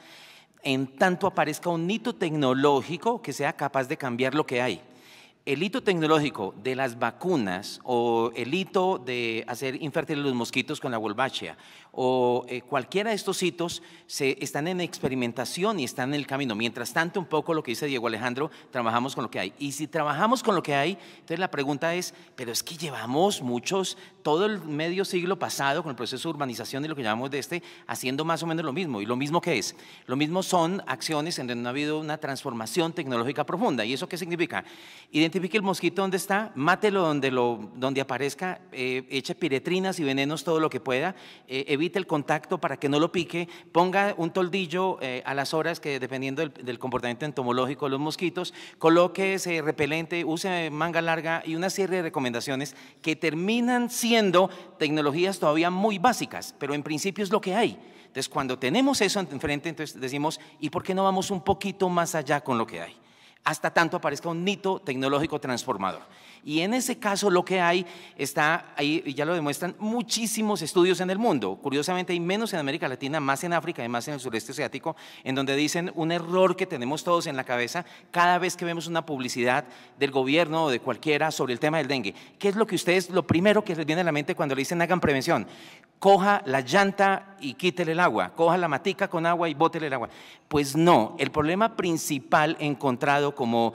En tanto aparezca un hito tecnológico que sea capaz de cambiar lo que hay. El hito tecnológico de las vacunas o el hito de hacer infértiles los mosquitos con la Wolbachia o cualquiera de estos hitos están en experimentación y están en el camino. Mientras tanto, un poco lo que dice Diego Alejandro, trabajamos con lo que hay. Y si trabajamos con lo que hay, entonces la pregunta es, pero es que llevamos todo el medio siglo pasado con el proceso de urbanización y lo que llamamos haciendo más o menos lo mismo. ¿Y lo mismo qué es? Lo mismo son acciones en donde no ha habido una transformación tecnológica profunda. ¿Y eso qué significa? Identificar identifique el mosquito donde está, mátelo donde aparezca, eche piretrinas y venenos todo lo que pueda, evite el contacto para que no lo pique, ponga un toldillo a las horas que dependiendo del comportamiento entomológico de los mosquitos, coloque ese repelente, use manga larga y una serie de recomendaciones que terminan siendo tecnologías todavía muy básicas, pero en principio es lo que hay. Entonces, cuando tenemos eso enfrente, entonces decimos, ¿y por qué no vamos un poquito más allá con lo que hay? Hasta tanto aparezca un hito tecnológico transformador. Y en ese caso lo que hay está ahí, y ya lo demuestran muchísimos estudios en el mundo. Curiosamente hay menos en América Latina, más en África y más en el sureste asiático, en donde dicen un error que tenemos todos en la cabeza cada vez que vemos una publicidad del gobierno o de cualquiera sobre el tema del dengue. ¿Qué es lo que ustedes, lo primero que les viene a la mente cuando le dicen hagan prevención? Coja la llanta y quítele el agua, coja la matica con agua y bótele el agua. Pues no, el problema principal encontrado como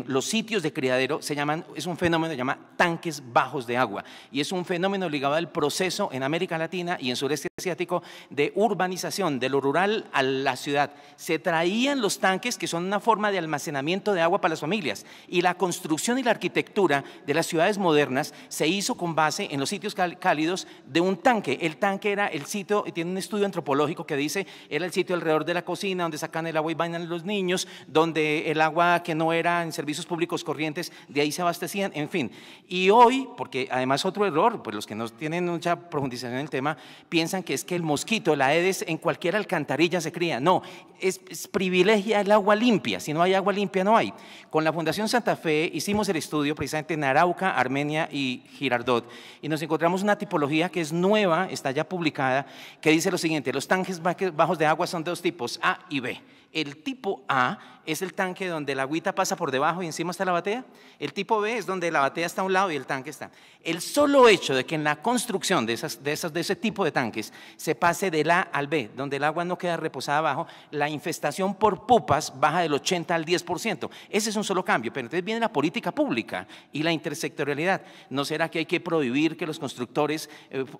los sitios de criadero es un fenómeno que se llama tanques bajos de agua y es un fenómeno ligado al proceso en América Latina y en sureste asiático de urbanización, de lo rural a la ciudad. Se traían los tanques que son una forma de almacenamiento de agua para las familias y la construcción y la arquitectura de las ciudades modernas se hizo con base en los sitios cálidos de un tanque. El tanque era el sitio, y tiene un estudio antropológico que dice, era el sitio alrededor de la cocina donde sacan el agua y bañan los niños, donde el agua que no era en servicios públicos corrientes, de ahí se abastecían, en fin. Y hoy, porque además otro error, pues los que no tienen mucha profundización en el tema, piensan que es que el mosquito, la Aedes, en cualquier alcantarilla se cría. No, es privilegia el agua limpia, si no hay agua limpia no hay. Con la Fundación Santa Fe hicimos el estudio precisamente en Arauca, Armenia y Girardot, y nos encontramos una tipología que es nueva, está ya publicada, que dice lo siguiente: los tanques bajos de agua son de dos tipos, A y B. El tipo A es el tanque donde la agüita pasa por debajo y encima está la batea. El tipo B es donde la batea está a un lado y el tanque está. El solo hecho de que en la construcción de ese tipo de tanques se pase del A al B, donde el agua no queda reposada abajo, la infestación por pupas baja del 80 al 10%. Ese es un solo cambio, pero entonces viene la política pública y la intersectorialidad. ¿No será que hay que prohibir que los constructores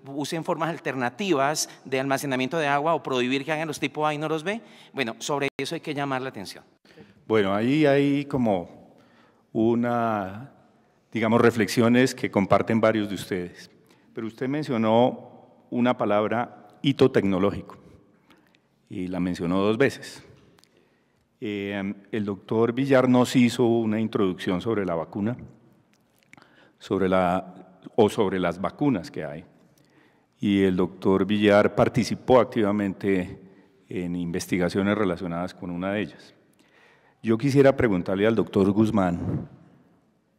usen formas alternativas de almacenamiento de agua o prohibir que hagan los tipo A y no los B? Bueno, sobre eso hay que llamar la atención. Bueno, ahí hay como digamos, reflexiones que comparten varios de ustedes. Pero usted mencionó una palabra, hito tecnológico, y la mencionó 2 veces. El doctor Villar nos hizo una introducción sobre la vacuna, sobre las vacunas que hay. Y el doctor Villar participó activamente en investigaciones relacionadas con una de ellas. Yo quisiera preguntarle al doctor Guzmán,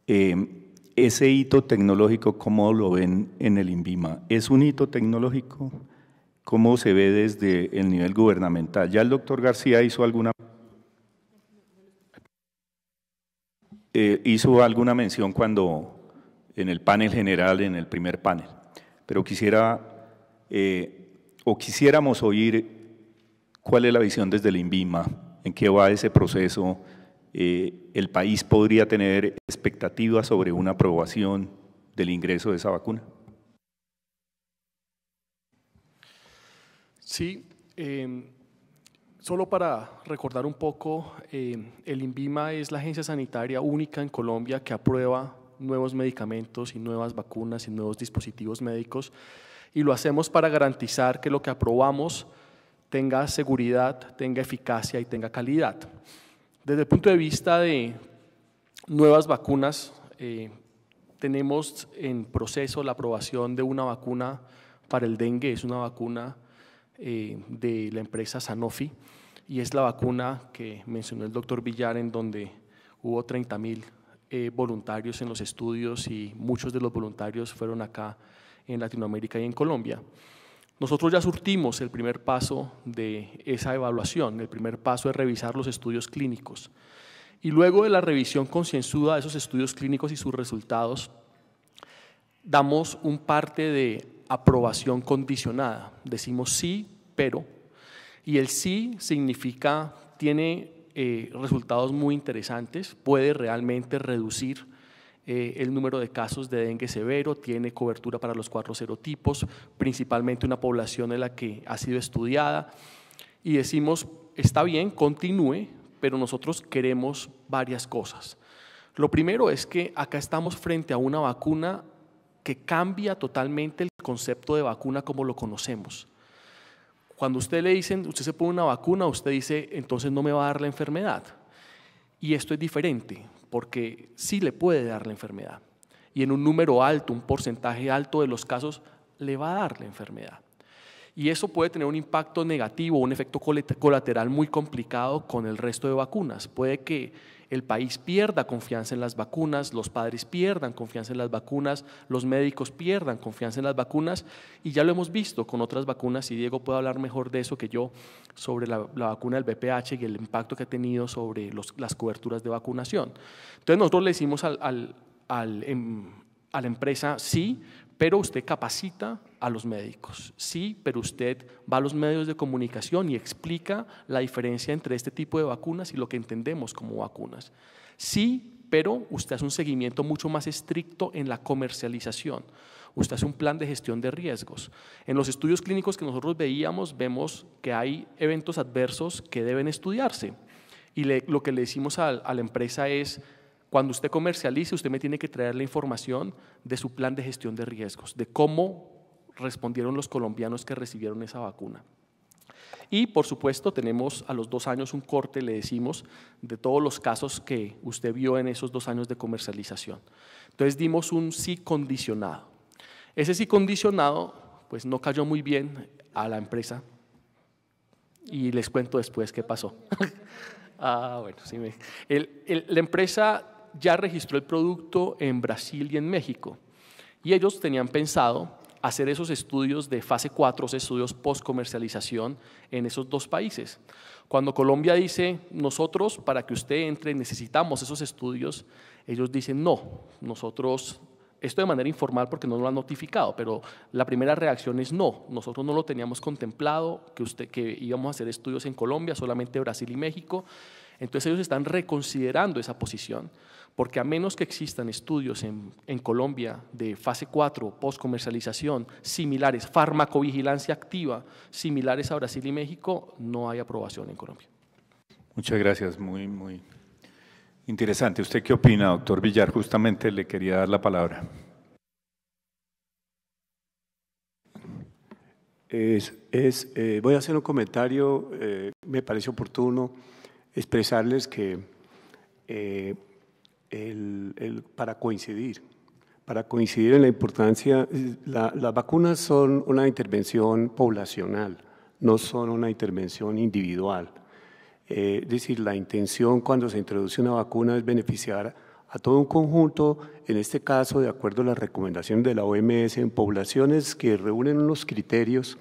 ese hito tecnológico, ¿cómo lo ven en el INVIMA? ¿Es un hito tecnológico? ¿Cómo se ve desde el nivel gubernamental? Ya el doctor García hizo alguna mención cuando en el panel general, en el primer panel, pero quisiéramos oír cuál es la visión desde el INVIMA, en qué va ese proceso. ¿El país podría tener expectativas sobre una aprobación del ingreso de esa vacuna? Sí, solo para recordar un poco, el INVIMA es la agencia sanitaria única en Colombia que aprueba nuevos medicamentos y nuevas vacunas y nuevos dispositivos médicos, y lo hacemos para garantizar que lo que aprobamos tenga seguridad, tenga eficacia y tenga calidad. Desde el punto de vista de nuevas vacunas, tenemos en proceso la aprobación de una vacuna para el dengue. Es una vacuna de la empresa Sanofi y es la vacuna que mencionó el doctor Villar, en donde hubo 30.000 voluntarios en los estudios y muchos de los voluntarios fueron acá en Latinoamérica y en Colombia. Nosotros ya surtimos el primer paso de esa evaluación, el primer paso es revisar los estudios clínicos. Y luego de la revisión concienzuda de esos estudios clínicos y sus resultados, damos un parte de aprobación condicionada. Decimos sí, pero, y el sí significa, tiene resultados muy interesantes, puede realmente reducir el número de casos de dengue severo, tiene cobertura para los 4 serotipos, principalmente una población en la que ha sido estudiada, y decimos, está bien, continúe, pero nosotros queremos varias cosas. Lo primero es que acá estamos frente a una vacuna que cambia totalmente el concepto de vacuna como lo conocemos. Cuando usted le dicen, usted se pone una vacuna, usted dice, entonces no me va a dar la enfermedad. Y esto es diferente, porque sí le puede dar la enfermedad. Y en un número alto, un porcentaje alto de los casos, le va a dar la enfermedad. Y eso puede tener un impacto negativo, un efecto colateral muy complicado con el resto de vacunas. Puede que el país pierda confianza en las vacunas, los padres pierdan confianza en las vacunas, los médicos pierdan confianza en las vacunas, y ya lo hemos visto con otras vacunas, y Diego puede hablar mejor de eso que yo, sobre la vacuna del VPH y el impacto que ha tenido sobre las coberturas de vacunación. Entonces nosotros le decimos a la empresa, sí, pero usted capacita a los médicos, sí, pero usted va a los medios de comunicación y explica la diferencia entre este tipo de vacunas y lo que entendemos como vacunas. Sí, pero usted hace un seguimiento mucho más estricto en la comercialización. Usted hace un plan de gestión de riesgos. En los estudios clínicos que nosotros veíamos, vemos que hay eventos adversos que deben estudiarse. Y lo que le decimos a la empresa es, cuando usted comercialice, usted me tiene que traer la información de su plan de gestión de riesgos, de cómo respondieron los colombianos que recibieron esa vacuna. Y, por supuesto, tenemos a los 2 años un corte, le decimos, de todos los casos que usted vio en esos 2 años de comercialización. Entonces, dimos un sí condicionado. Ese sí condicionado, pues, no cayó muy bien a la empresa, y les cuento después qué pasó. Bueno, sí. La empresa ya registró el producto en Brasil y en México, y ellos tenían pensado hacer esos estudios de fase 4, estudios post-comercialización en esos 2 países. Cuando Colombia dice, nosotros para que usted entre necesitamos esos estudios, ellos dicen no, nosotros, esto de manera informal porque no lo han notificado, pero la primera reacción es no, nosotros no lo teníamos contemplado, que íbamos a hacer estudios en Colombia, solamente Brasil y México. Entonces ellos están reconsiderando esa posición, porque a menos que existan estudios en Colombia de fase 4, post-comercialización, similares, farmacovigilancia activa, similares a Brasil y México, no hay aprobación en Colombia. Muchas gracias, muy interesante. ¿Usted qué opina, doctor Villar? Justamente le quería dar la palabra. Voy a hacer un comentario, me parece oportuno expresarles que para coincidir en la importancia, las vacunas son una intervención poblacional, no son una intervención individual. Es decir, la intención cuando se introduce una vacuna es beneficiar a todo un conjunto, en este caso, de acuerdo a las recomendaciones de la OMS, en poblaciones que reúnen unos criterios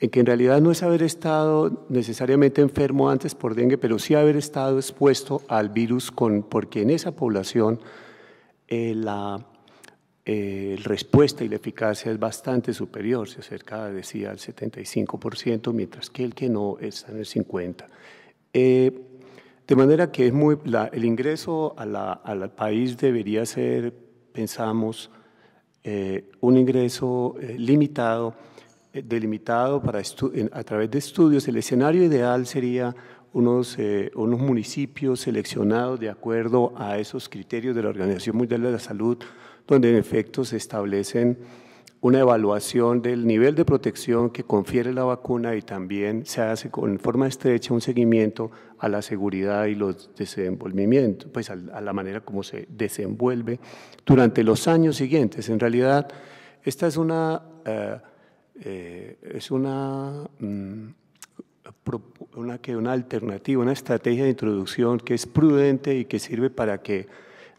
en que en realidad no es haber estado necesariamente enfermo antes por dengue, pero sí haber estado expuesto al virus, porque en esa población la respuesta y la eficacia es bastante superior, se acerca, decía, al 75%, mientras que el que no está en el 50%. De manera que el ingreso al país debería ser, pensamos, un ingreso limitado, delimitado a través de estudios. El escenario ideal sería unos municipios seleccionados de acuerdo a esos criterios de la Organización Mundial de la Salud, donde en efecto se establecen una evaluación del nivel de protección que confiere la vacuna, y también se hace en forma estrecha un seguimiento a la seguridad y los desenvolvimientos, pues a la manera como se desenvuelve durante los años siguientes. En realidad, esta es una alternativa, una estrategia de introducción que es prudente y que sirve para que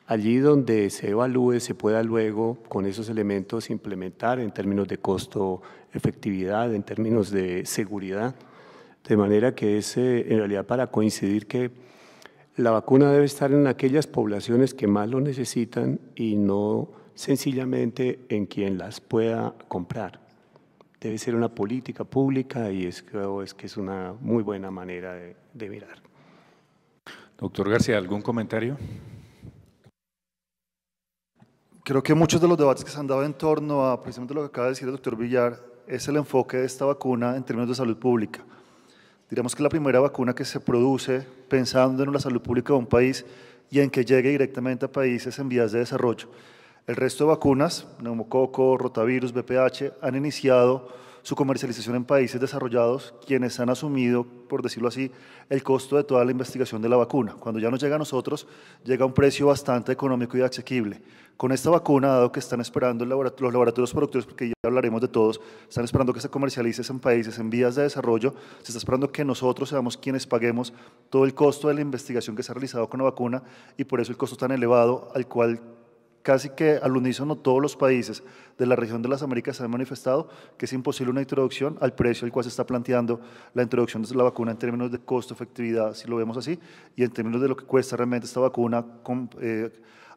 allí donde se evalúe se pueda luego con esos elementos implementar en términos de costo, efectividad, en términos de seguridad, de manera que es en realidad para coincidir que la vacuna debe estar en aquellas poblaciones que más lo necesitan y no sencillamente en quien las pueda comprar. Debe ser una política pública y creo que es una muy buena manera de mirar. Doctor García, ¿algún comentario? Creo que muchos de los debates que se han dado en torno a precisamente lo que acaba de decir el doctor Villar es el enfoque de esta vacuna en términos de salud pública. Diríamos que la primera vacuna que se produce pensando en la salud pública de un país y en que llegue directamente a países en vías de desarrollo. El resto de vacunas, neumococo, rotavirus, VPH, han iniciado su comercialización en países desarrollados, quienes han asumido, por decirlo así, el costo de toda la investigación de la vacuna. Cuando ya nos llega a nosotros, llega a un precio bastante económico y asequible. Con esta vacuna, dado que están esperando los laboratorios productores, porque ya hablaremos de todos, están esperando que se comercialice en países en vías de desarrollo, se está esperando que nosotros seamos quienes paguemos todo el costo de la investigación que se ha realizado con la vacuna y por eso el costo tan elevado al cual casi que al unísono todos los países de la región de las Américas se han manifestado que es imposible una introducción al precio al cual se está planteando la introducción de la vacuna en términos de costo-efectividad, si lo vemos así, y en términos de lo que cuesta realmente esta vacuna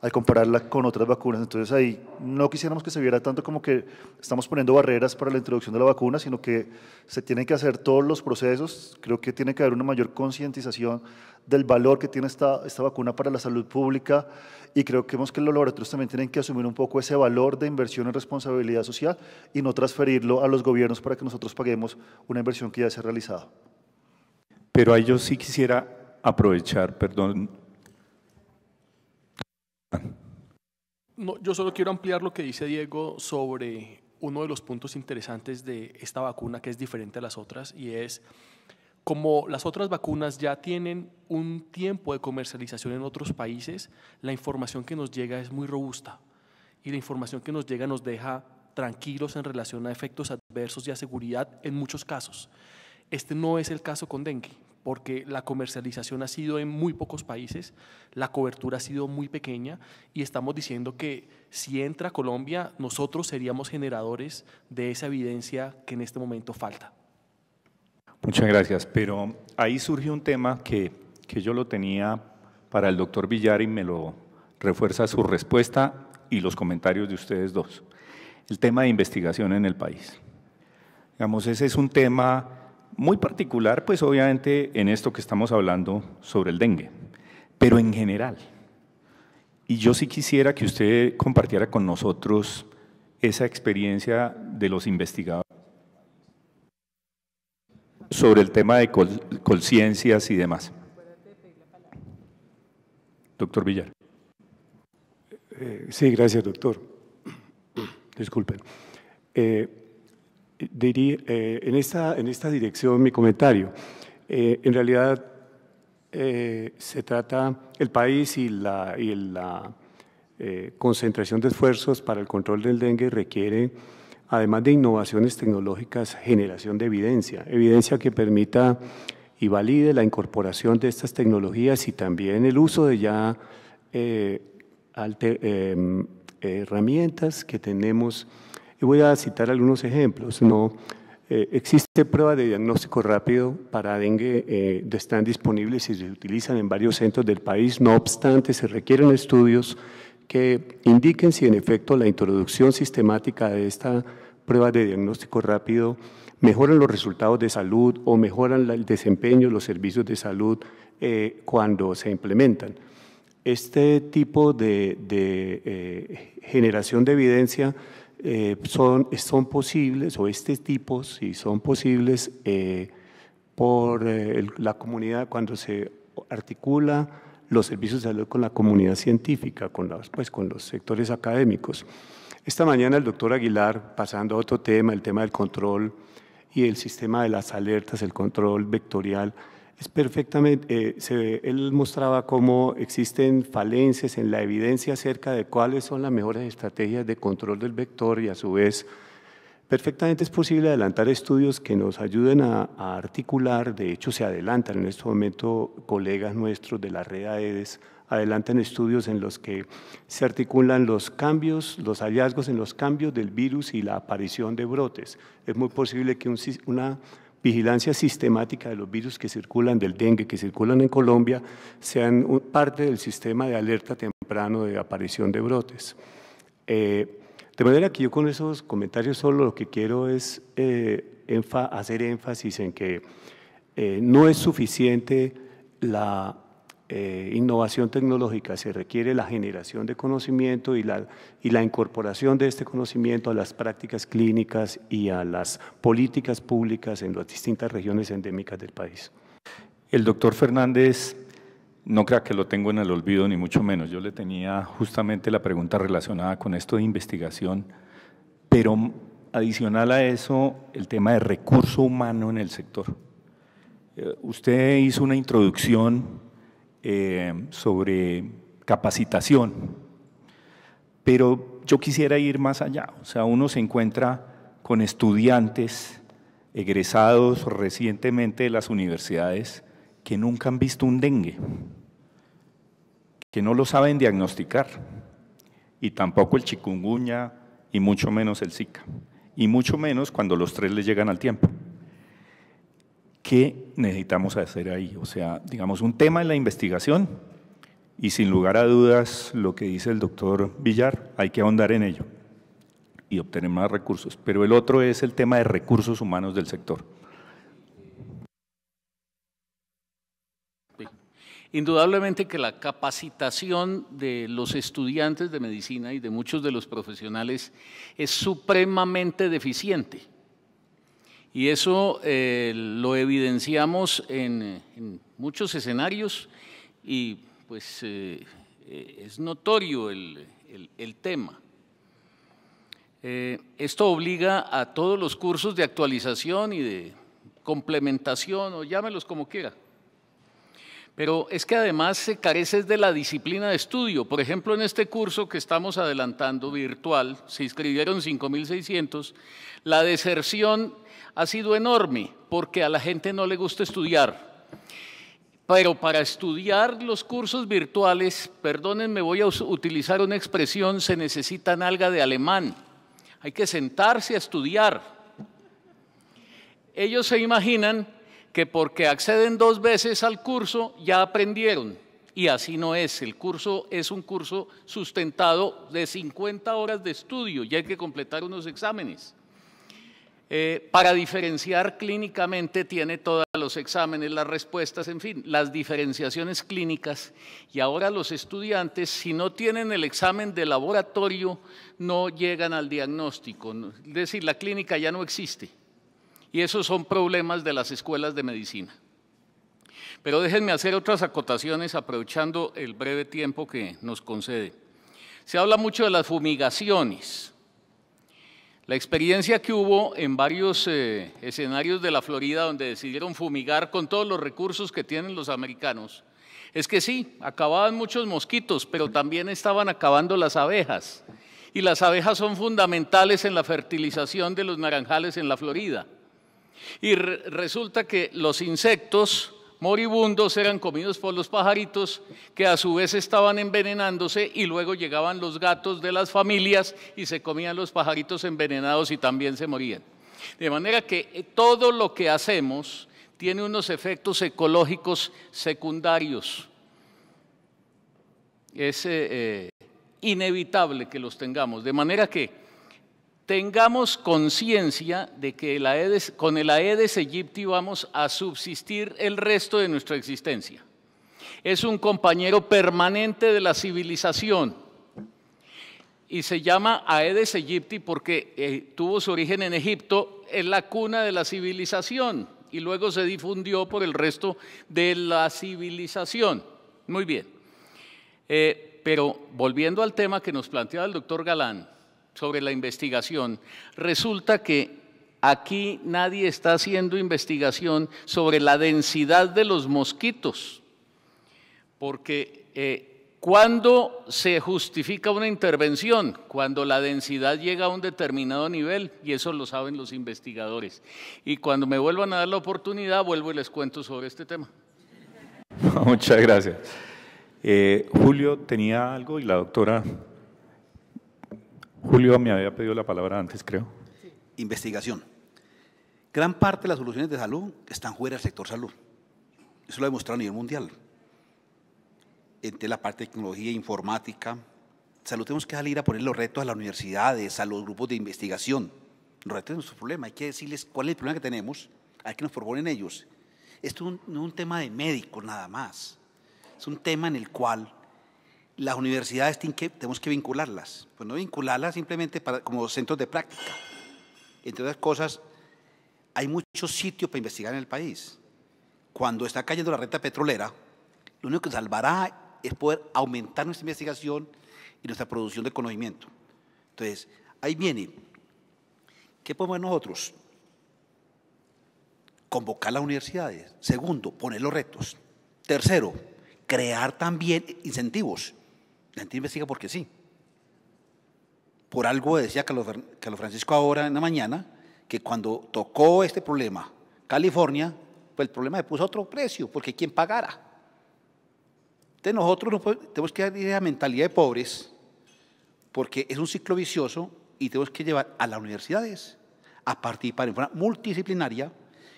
al compararla con otras vacunas. Entonces ahí no quisiéramos que se viera tanto como que estamos poniendo barreras para la introducción de la vacuna, sino que se tienen que hacer todos los procesos. Creo que tiene que haber una mayor concientización del valor que tiene esta vacuna para la salud pública y creo que los laboratorios también tienen que asumir un poco ese valor de inversión en responsabilidad social y no transferirlo a los gobiernos para que nosotros paguemos una inversión que ya se ha realizado. Pero ahí yo sí quisiera aprovechar, perdón. No, yo solo quiero ampliar lo que dice Diego sobre uno de los puntos interesantes de esta vacuna que es diferente a las otras y es como las otras vacunas ya tienen un tiempo de comercialización en otros países, la información que nos llega es muy robusta y la información que nos llega nos deja tranquilos en relación a efectos adversos y a seguridad en muchos casos. Este no es el caso con dengue, porque la comercialización ha sido en muy pocos países, la cobertura ha sido muy pequeña y estamos diciendo que si entra Colombia, nosotros seríamos generadores de esa evidencia que en este momento falta. Muchas gracias, pero ahí surge un tema que yo lo tenía para el doctor Villar y me lo refuerza su respuesta y los comentarios de ustedes dos. El tema de investigación en el país. Digamos, ese es un tema muy particular, pues obviamente en esto que estamos hablando sobre el dengue, pero en general. Y yo sí quisiera que usted compartiera con nosotros esa experiencia de los investigadores sobre el tema de conciencias y demás. Doctor Villar. Sí, gracias, doctor. Disculpen. Diría, en esta dirección mi comentario. En realidad se trata, el país y la concentración de esfuerzos para el control del dengue requiere, además de innovaciones tecnológicas, generación de evidencia que permita y valide la incorporación de estas tecnologías y también el uso de ya herramientas que tenemos. Y voy a citar algunos ejemplos. Existe prueba de diagnóstico rápido para dengue, están disponibles y se utilizan en varios centros del país. No obstante, se requieren estudios que indiquen si en efecto la introducción sistemática de esta prueba de diagnóstico rápido mejoran los resultados de salud o mejoran el desempeño de los servicios de salud cuando se implementan. Este tipo de generación de evidencia son posibles, o este tipo sí son posibles por la comunidad cuando se articula los servicios de salud con la comunidad científica, con los sectores académicos. Esta mañana el doctor Aguilar, pasando a otro tema, el tema del control y el sistema de las alertas, el control vectorial, es perfectamente, él mostraba cómo existen falencias en la evidencia acerca de cuáles son las mejores estrategias de control del vector y a su vez perfectamente es posible adelantar estudios que nos ayuden a articular, de hecho se adelantan en este momento colegas nuestros de la red AEDES, adelantan estudios en los que se articulan los cambios, los hallazgos en los cambios del virus y la aparición de brotes. Es muy posible que una vigilancia sistemática de los virus que circulan, del dengue, que circulan en Colombia, sean parte del sistema de alerta temprano de aparición de brotes. De manera que yo con esos comentarios solo lo que quiero es hacer énfasis en que no es suficiente la innovación tecnológica, se requiere la generación de conocimiento y la incorporación de este conocimiento a las prácticas clínicas y a las políticas públicas en las distintas regiones endémicas del país. El doctor Fernández no crea que lo tengo en el olvido, ni mucho menos. Yo le tenía justamente la pregunta relacionada con esto de investigación, pero adicional a eso, el tema de recurso humano en el sector. Usted hizo una introducción sobre capacitación, pero yo quisiera ir más allá. O sea, uno se encuentra con estudiantes egresados recientemente de las universidades que nunca han visto un dengue, que no lo saben diagnosticar, y tampoco el chikungunya, y mucho menos el Zika, y mucho menos cuando los tres les llegan al tiempo. ¿Qué necesitamos hacer ahí? O sea, digamos, un tema en la investigación, y sin lugar a dudas, lo que dice el doctor Villar, hay que ahondar en ello y obtener más recursos. Pero el otro es el tema de recursos humanos del sector. Indudablemente que la capacitación de los estudiantes de medicina y de muchos de los profesionales es supremamente deficiente. Y eso lo evidenciamos en muchos escenarios y pues es notorio el tema. Esto obliga a todos los cursos de actualización y de complementación, o llámelos como quiera. Pero es que además se carece de la disciplina de estudio. Por ejemplo, en este curso que estamos adelantando virtual, se inscribieron 5.600, la deserción ha sido enorme porque a la gente no le gusta estudiar. Pero para estudiar los cursos virtuales, perdónenme, voy a utilizar una expresión, se necesita nalga de alemán. Hay que sentarse a estudiar. Ellos se imaginan que porque acceden 2 veces al curso ya aprendieron, y así no es. El curso es un curso sustentado de 50 horas de estudio y hay que completar unos exámenes. Para diferenciar clínicamente tiene todos los exámenes, las respuestas, en fin, las diferenciaciones clínicas, y ahora los estudiantes, si no tienen el examen de laboratorio, no llegan al diagnóstico, es decir, la clínica ya no existe. Y esos son problemas de las escuelas de medicina. Pero déjenme hacer otras acotaciones aprovechando el breve tiempo que nos concede. Se habla mucho de las fumigaciones. La experiencia que hubo en varios escenarios de la Florida donde decidieron fumigar con todos los recursos que tienen los americanos, es que sí, acababan muchos mosquitos, pero también estaban acabando las abejas. Y las abejas son fundamentales en la fertilización de los naranjales en la Florida. Y resulta que los insectos moribundos eran comidos por los pajaritos, que a su vez estaban envenenándose, y luego llegaban los gatos de las familias y se comían los pajaritos envenenados y también se morían. De manera que todo lo que hacemos tiene unos efectos ecológicos secundarios. Es inevitable que los tengamos, de manera que tengamos conciencia de que con el Aedes aegypti vamos a subsistir el resto de nuestra existencia. Es un compañero permanente de la civilización y se llama Aedes aegypti porque tuvo su origen en Egipto, en la cuna de la civilización, y luego se difundió por el resto de la civilización. Muy bien. Pero volviendo al tema que nos planteaba el doctor Galán, sobre la investigación, resulta que aquí nadie está haciendo investigación sobre la densidad de los mosquitos, porque ¿cuándo se justifica una intervención? Cuando la densidad llega a un determinado nivel, y eso lo saben los investigadores. Y cuando me vuelvan a dar la oportunidad, vuelvo y les cuento sobre este tema. Muchas gracias. Julio tenía algo y la doctora... Julio me había pedido la palabra antes, creo. Sí. Investigación. Gran parte de las soluciones de salud están fuera del sector salud. Eso lo ha demostrado a nivel mundial. Entre la parte de tecnología, informática, salud tenemos que salir a poner los retos a las universidades, a los grupos de investigación. Los retos de nuestro problema, hay que decirles cuál es el problema que tenemos, hay que nos proponen ellos. Esto no es un tema de médicos nada más, es un tema en el cual las universidades tenemos que vincularlas, pues no vincularlas simplemente como centros de práctica. Entre otras cosas, hay muchos sitios para investigar en el país. Cuando está cayendo la renta petrolera, Lo único que salvará es poder aumentar nuestra investigación y nuestra producción de conocimiento. Entonces, ahí viene. ¿Qué podemos hacer nosotros? Convocar las universidades. Segundo, poner los retos. Tercero, crear también incentivos. La gente investiga porque sí. Por algo decía Carlos Francisco ahora en la mañana, que cuando tocó este problema, California, pues el problema le puso otro precio, porque ¿quién pagara? Entonces nosotros tenemos que dar la mentalidad de pobres, porque es un ciclo vicioso y tenemos que llevar a las universidades a participar en forma multidisciplinaria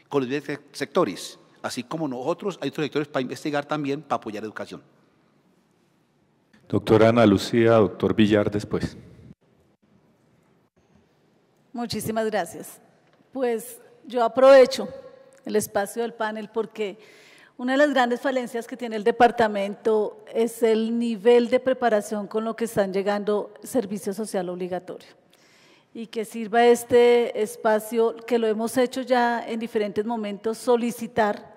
con los diferentes sectores, así como nosotros hay otros sectores para investigar también, para apoyar educación. Doctora Ana Lucía, doctor Villar después. Muchísimas gracias. Pues yo aprovecho el espacio del panel porque una de las grandes falencias que tiene el departamento es el nivel de preparación con lo que están llegando servicio social obligatorio. Y que sirva este espacio, que lo hemos hecho ya en diferentes momentos, solicitar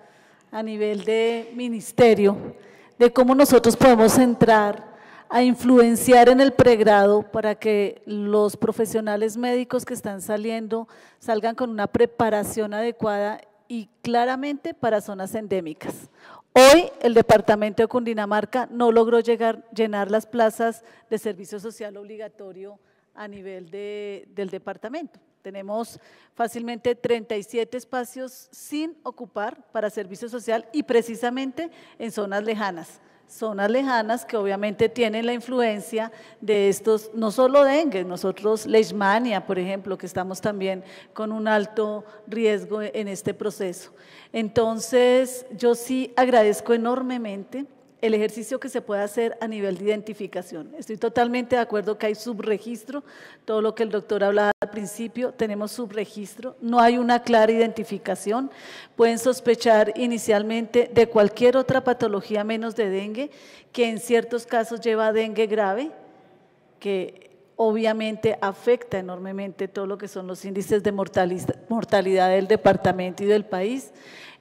a nivel de ministerio de cómo nosotros podemos entrar a influenciar en el pregrado para que los profesionales médicos que están saliendo salgan con una preparación adecuada y claramente para zonas endémicas. Hoy el departamento de Cundinamarca no logró llenar las plazas de servicio social obligatorio a nivel del departamento. Tenemos fácilmente 37 espacios sin ocupar para servicio social y precisamente en zonas lejanas que obviamente tienen la influencia de estos, no solo dengue, nosotros leishmania, por ejemplo, que estamos también con un alto riesgo en este proceso. Entonces, yo sí agradezco enormemente el ejercicio que se puede hacer a nivel de identificación. Estoy totalmente de acuerdo que hay subregistro, todo lo que el doctor hablaba al principio, tenemos subregistro, no hay una clara identificación, pueden sospechar inicialmente de cualquier otra patología menos de dengue, que en ciertos casos lleva a dengue grave, que obviamente afecta enormemente todo lo que son los índices de mortalidad del departamento y del país.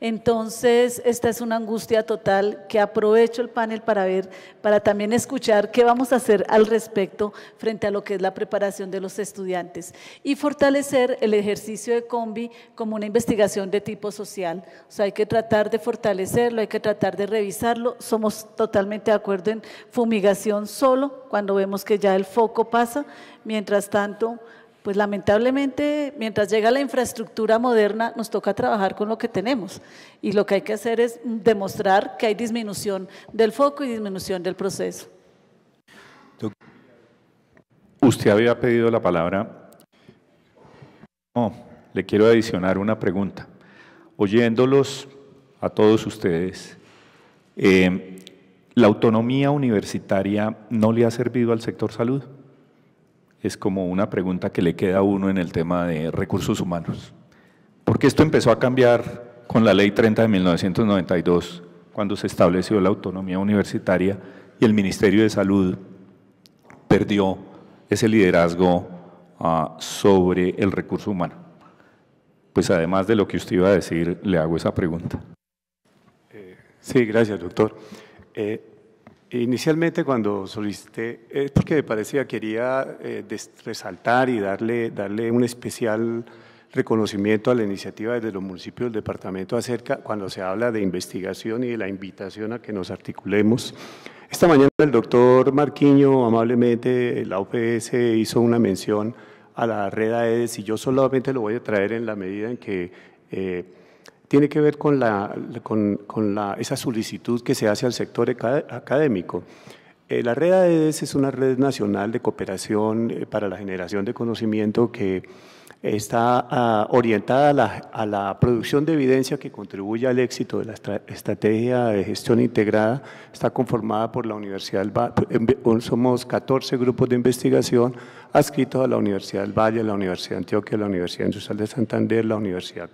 Entonces, esta es una angustia total que aprovecho el panel para ver, para también escuchar qué vamos a hacer al respecto frente a lo que es la preparación de los estudiantes y fortalecer el ejercicio de Combi como una investigación de tipo social. O sea, hay que tratar de fortalecerlo, hay que tratar de revisarlo. Somos totalmente de acuerdo en fumigación solo cuando vemos que ya el foco pasa. Mientras tanto, pues lamentablemente, mientras llega la infraestructura moderna, nos toca trabajar con lo que tenemos y lo que hay que hacer es demostrar que hay disminución del foco y disminución del proceso. Usted había pedido la palabra. No, le quiero adicionar una pregunta. Oyéndolos a todos ustedes, ¿la autonomía universitaria no le ha servido al sector salud? Es como una pregunta que le queda a uno en el tema de recursos humanos. Porque esto empezó a cambiar con la Ley 30 de 1992, cuando se estableció la autonomía universitaria y el Ministerio de Salud perdió ese liderazgo sobre el recurso humano. Pues además de lo que usted iba a decir, le hago esa pregunta. Sí, gracias, doctor. Inicialmente cuando solicité, es porque me parecía, quería resaltar y darle un especial reconocimiento a la iniciativa desde los municipios del departamento acerca, cuando se habla de investigación y de la invitación a que nos articulemos. Esta mañana el doctor Marquiño, amablemente, la OPS hizo una mención a la red AEDES y yo solamente lo voy a traer en la medida en que tiene que ver con esa solicitud que se hace al sector académico. La red AEDES es una red nacional de cooperación para la generación de conocimiento que está orientada a la producción de evidencia que contribuye al éxito de la estrategia de gestión integrada. Está conformada por la Universidad del Valle, somos 14 grupos de investigación adscritos a la Universidad del Valle, la Universidad de Antioquia, la Universidad Industrial de Santander, la Universidad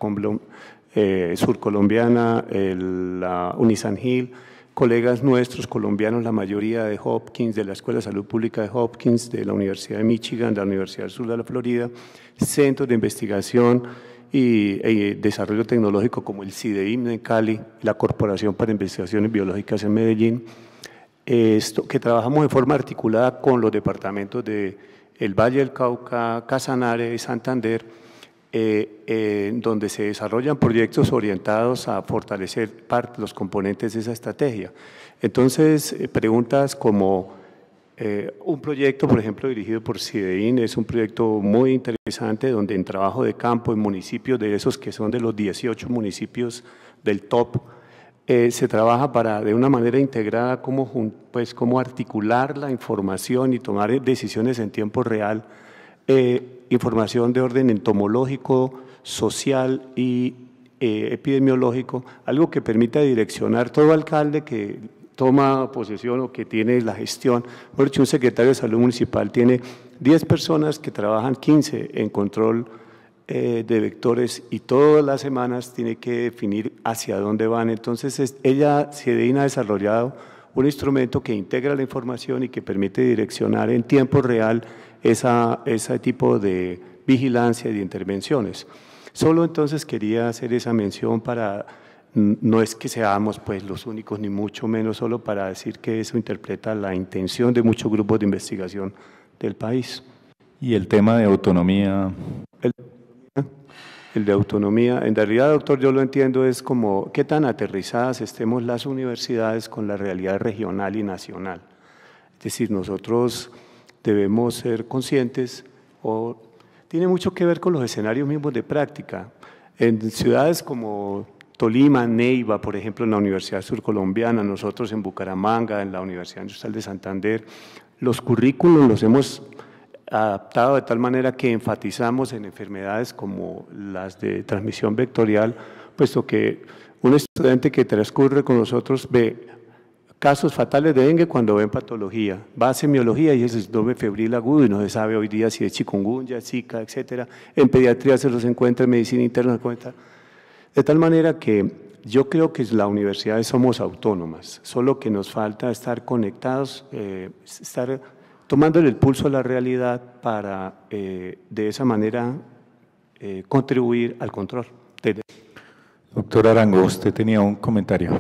Surcolombiana, la Unisan Hill, colegas nuestros colombianos, la mayoría de Hopkins, de la Escuela de Salud Pública de Hopkins, de la Universidad de Michigan, de la Universidad del Sur de la Florida, centros de investigación y Desarrollo Tecnológico como el CIDEIN en Cali, la Corporación para Investigaciones Biológicas en Medellín, que trabajamos de forma articulada con los departamentos de el Valle del Cauca, Casanare y Santander, donde se desarrollan proyectos orientados a fortalecer los componentes de esa estrategia. Entonces, preguntas como un proyecto, por ejemplo, dirigido por CIDEIN, es un proyecto muy interesante donde en trabajo de campo en municipios de esos que son de los 18 municipios del top, se trabaja de una manera integrada cómo articular la información y tomar decisiones en tiempo real, información de orden entomológico, social y epidemiológico, algo que permita direccionar todo alcalde que toma posesión o que tiene la gestión. Por ejemplo, un secretario de salud municipal tiene 10 personas que trabajan 15 en control de vectores y todas las semanas tiene que definir hacia dónde van. Entonces, CIDEIN ha desarrollado un instrumento que integra la información y que permite direccionar en tiempo real ese tipo de vigilancia y de intervenciones. Solo entonces quería hacer esa mención no es que seamos pues los únicos ni mucho menos, solo para decir que eso interpreta la intención de muchos grupos de investigación del país. Y el tema de autonomía. El de autonomía, en realidad, doctor, yo lo entiendo, es como qué tan aterrizadas estemos las universidades con la realidad regional y nacional. Es decir, nosotros debemos ser conscientes, tiene mucho que ver con los escenarios mismos de práctica. En ciudades como Tolima, Neiva, por ejemplo, en la Universidad Surcolombiana, nosotros en Bucaramanga, en la Universidad Industrial de Santander, los currículos los hemos adaptado de tal manera que enfatizamos en enfermedades como las de transmisión vectorial, puesto que un estudiante que transcurre con nosotros ve casos fatales de dengue cuando ven patología, va a semiología y es el síndrome febril agudo y no se sabe hoy día si es chikungunya, zika, etcétera. En pediatría se los encuentra, en medicina interna se encuentra. De tal manera que yo creo que las universidades somos autónomas, solo que nos falta estar conectados, estar tomándole el pulso a la realidad para de esa manera contribuir al control. Doctor Arango, usted tenía un comentario.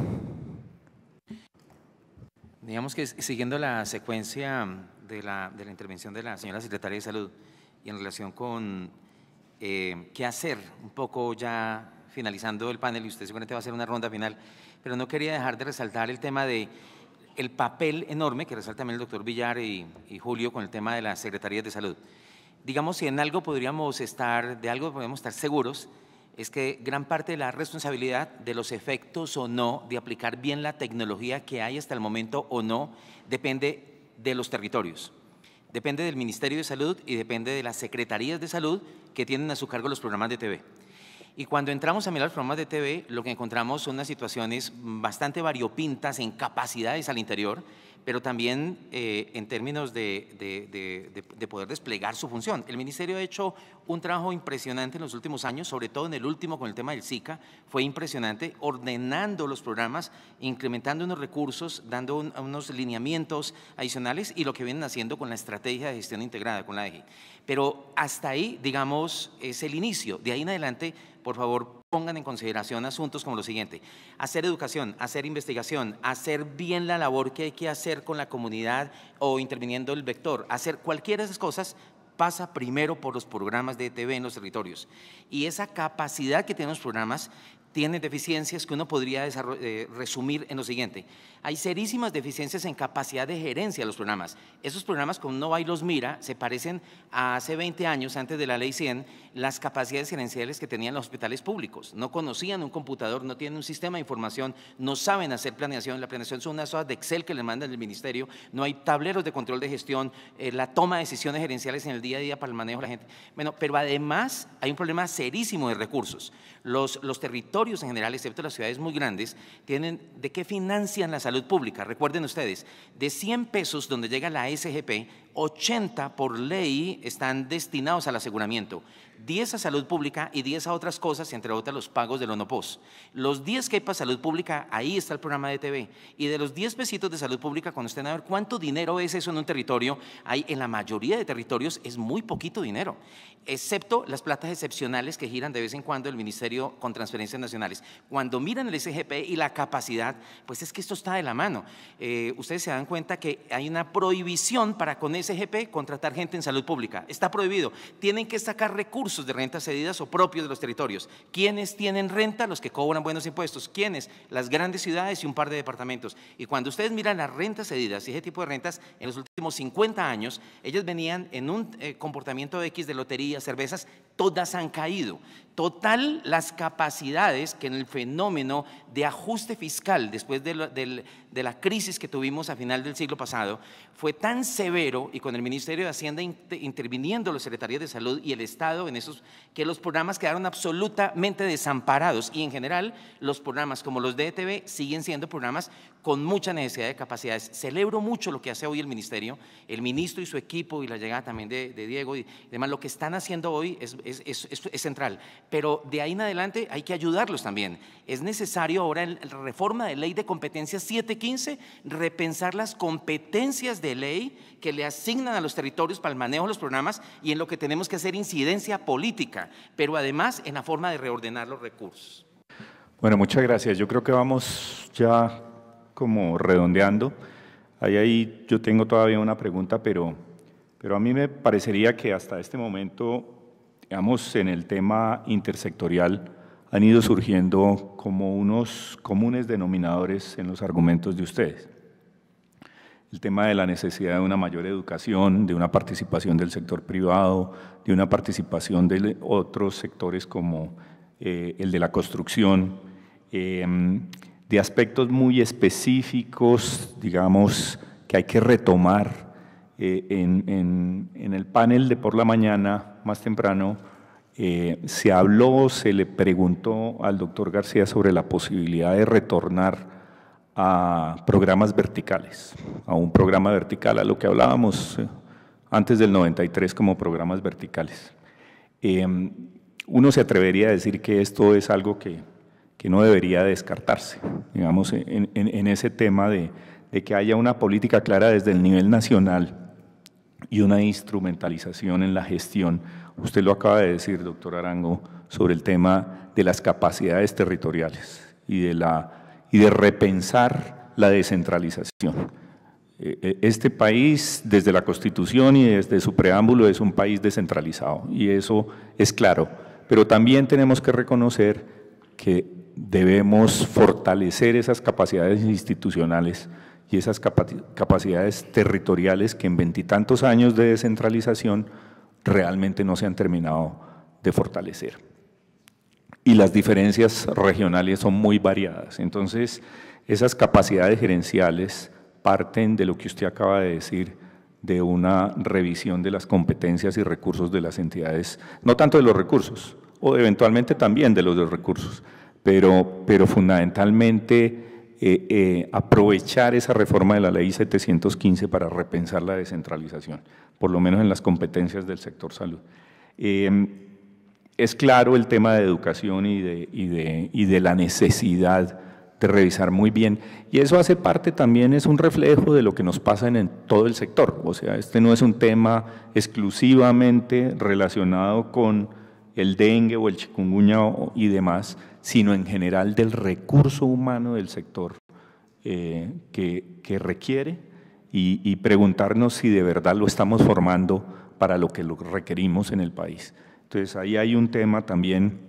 Digamos que siguiendo la secuencia de la intervención de la señora secretaria de Salud y en relación con qué hacer, un poco ya finalizando el panel, y usted seguramente va a hacer una ronda final, pero no quería dejar de resaltar el tema de el papel enorme que resalta también el doctor Villar y Julio con el tema de las secretarías de salud. Digamos, si en algo podríamos estar seguros, es que gran parte de la responsabilidad de los efectos o no de aplicar bien la tecnología que hay hasta el momento o no, depende de los territorios, depende del Ministerio de Salud y depende de las secretarías de salud que tienen a su cargo los programas de TV. Y cuando entramos a mirar los programas de TV, lo que encontramos son unas situaciones bastante variopintas en capacidades al interior, pero también en términos de poder desplegar su función. El Ministerio ha hecho un trabajo impresionante en los últimos años, sobre todo en el último con el tema del Zika, fue impresionante, ordenando los programas, incrementando unos recursos, dando unos lineamientos adicionales y lo que vienen haciendo con la estrategia de gestión integrada, con la EGI. Pero hasta ahí, digamos, es el inicio. De ahí en adelante, por favor, pongan en consideración asuntos como lo siguiente: hacer educación, hacer investigación, hacer bien la labor que hay que hacer con la comunidad o interviniendo el vector, hacer cualquiera de esas cosas pasa primero por los programas de TV en los territorios. Y esa capacidad que tienen los programas tiene deficiencias que uno podría resumir en lo siguiente. Hay serísimas deficiencias en capacidad de gerencia de los programas. Esos programas, cuando uno va y los mira, se parecen a hace 20 años, antes de la Ley 100, las capacidades gerenciales que tenían los hospitales públicos. No conocían un computador, no tienen un sistema de información, no saben hacer planeación. La planeación son unas hojas de Excel que les mandan del ministerio, no hay tableros de control de gestión, la toma de decisiones gerenciales en el día a día para el manejo de la gente. Bueno, pero además hay un problema serísimo de recursos. Los territorios en general, excepto las ciudades muy grandes, tienen ¿de qué financian la salud pública? Recuerden ustedes, de 100 pesos donde llega la SGP, 80 por ley están destinados al aseguramiento, 10 a salud pública y 10 a otras cosas, entre otras los pagos del ONOPOS. Los 10 que hay para salud pública, ahí está el programa de TV. Y de los 10 pesitos de salud pública, cuando estén a ver cuánto dinero es eso en un territorio, hay, en la mayoría de territorios es muy poquito dinero, excepto las platas excepcionales que giran de vez en cuando el Ministerio con transferencias nacionales. Cuando miran el SGP y la capacidad, pues es que esto está de la mano. Ustedes se dan cuenta que hay una prohibición para con SGP contratar gente en salud pública. Está prohibido. Tienen que sacar recursos de rentas cedidas o propios de los territorios. ¿Quiénes tienen renta? Los que cobran buenos impuestos. ¿Quiénes? Las grandes ciudades y un par de departamentos. Y cuando ustedes miran las rentas cedidas y ese tipo de rentas, en los últimos 50 años, ellas venían en un comportamiento X de lotería, cervezas, todas han caído. Total, las capacidades que en el fenómeno de ajuste fiscal después de la crisis que tuvimos a final del siglo pasado fue tan severo, y con el Ministerio de Hacienda interviniendo los secretarios de salud y el Estado en esos, que los programas quedaron absolutamente desamparados, y en general los programas como los de ETV siguen siendo programas con mucha necesidad de capacidades. Celebro mucho lo que hace hoy el Ministerio, el ministro y su equipo, y la llegada también de Diego y demás. Lo que están haciendo hoy es central, pero de ahí en adelante hay que ayudarlos también. Es necesario ahora en la reforma de ley de competencias 715 repensar las competencias de ley que le asignan a los territorios para el manejo de los programas, y en lo que tenemos que hacer incidencia política, pero además en la forma de reordenar los recursos. Bueno, muchas gracias. Yo creo que vamos ya como redondeando. Ahí yo tengo todavía una pregunta, pero a mí me parecería que hasta este momento, digamos, en el tema intersectorial han ido surgiendo como unos comunes denominadores en los argumentos de ustedes. El tema de la necesidad de una mayor educación, de una participación del sector privado, de una participación de otros sectores como el de la construcción, de aspectos muy específicos, digamos, que hay que retomar. En el panel de por la mañana, más temprano, se habló, se le preguntó al doctor García sobre la posibilidad de retornar a programas verticales, a un programa vertical, a lo que hablábamos antes del 93 como programas verticales. Uno se atrevería a decir que esto es algo que no debería descartarse, digamos, en ese tema de que haya una política clara desde el nivel nacional y una instrumentalización en la gestión. Usted lo acaba de decir, doctor Arango, sobre el tema de las capacidades territoriales y de repensar la descentralización. Este país, desde la Constitución y desde su preámbulo, es un país descentralizado, y eso es claro, pero también tenemos que reconocer que debemos fortalecer esas capacidades institucionales y esas capacidades territoriales que en 20 y tantos años de descentralización realmente no se han terminado de fortalecer. Y las diferencias regionales son muy variadas. Entonces, esas capacidades gerenciales parten de lo que usted acaba de decir, de una revisión de las competencias y recursos de las entidades, no tanto de los recursos, o eventualmente también de los recursos, pero fundamentalmente aprovechar esa reforma de la ley 715 para repensar la descentralización, por lo menos en las competencias del sector salud. Es claro el tema de educación y de la necesidad de revisar muy bien, y eso hace parte también, es un reflejo de lo que nos pasa en todo el sector. O sea, este no es un tema exclusivamente relacionado con el dengue o el chikungunya y demás, sino en general del recurso humano del sector que requiere, y preguntarnos si de verdad lo estamos formando para lo que lo requerimos en el país. Entonces ahí hay un tema también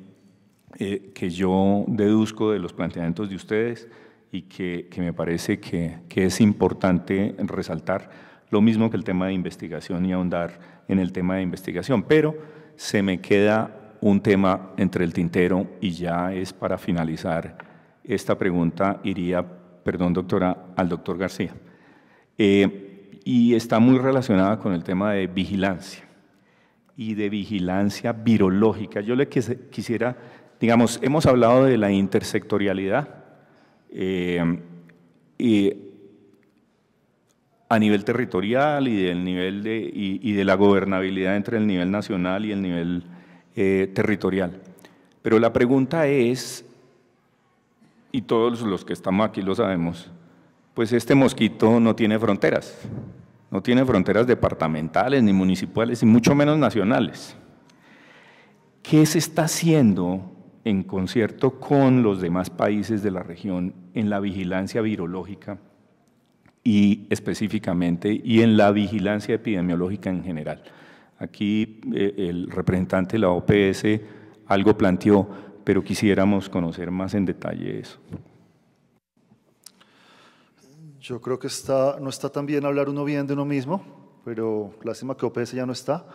que yo deduzco de los planteamientos de ustedes y que me parece que es importante resaltar, lo mismo que el tema de investigación y ahondar en el tema de investigación, pero se me queda un tema entre el tintero, y ya es para finalizar esta pregunta, iría, perdón doctora, al doctor García, y está muy relacionada con el tema de vigilancia y de vigilancia virológica. Yo le quisiera, digamos, hemos hablado de la intersectorialidad, y a nivel territorial y del nivel y de la gobernabilidad entre el nivel nacional y el nivel territorial. Pero la pregunta es, y todos los que estamos aquí lo sabemos, pues este mosquito no tiene fronteras departamentales ni municipales y mucho menos nacionales. ¿Qué se está haciendo en concierto con los demás países de la región en la vigilancia virológica y específicamente y en la vigilancia epidemiológica en general? Aquí el representante de la OPS algo planteó, pero quisiéramos conocer más en detalle eso. Yo creo que no está tan bien hablar uno bien de uno mismo, pero lástima que OPS ya no está,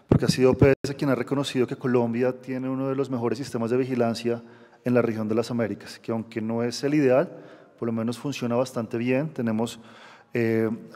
porque ha sido OPS quien ha reconocido que Colombia tiene uno de los mejores sistemas de vigilancia en la región de las Américas, que aunque no es el ideal, por lo menos funciona bastante bien. Tenemos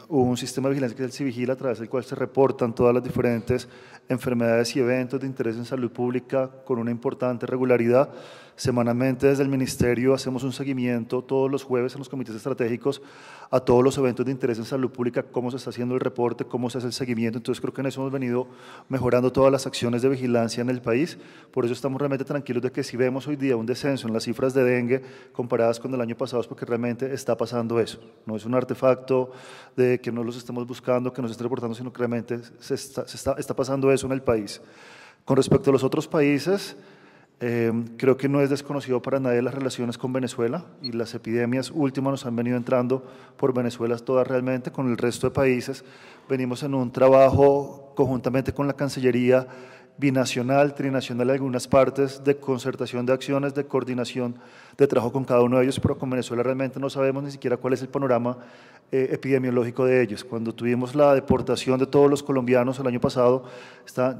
un sistema de vigilancia que es el Civigila, a través del cual se reportan todas las diferentes enfermedades y eventos de interés en salud pública con una importante regularidad. Semanalmente desde el Ministerio hacemos un seguimiento todos los jueves en los comités estratégicos a todos los eventos de interés en salud pública, cómo se está haciendo el reporte, cómo se hace el seguimiento. Entonces creo que en eso hemos venido mejorando todas las acciones de vigilancia en el país. Por eso estamos realmente tranquilos de que si vemos hoy día un descenso en las cifras de dengue comparadas con el año pasado es porque realmente está pasando eso. No es un artefacto de que no los estemos buscando, que nos estén reportando, sino que realmente está pasando eso en el país. Con respecto a los otros países, creo que no es desconocido para nadie las relaciones con Venezuela y las epidemias últimas nos han venido entrando por Venezuela todas realmente. Con el resto de países venimos en un trabajo conjuntamente con la Cancillería binacional, trinacional en algunas partes, de concertación de acciones, de coordinación de trabajo con cada uno de ellos, pero con Venezuela realmente no sabemos ni siquiera cuál es el panorama epidemiológico de ellos. Cuando tuvimos la deportación de todos los colombianos el año pasado,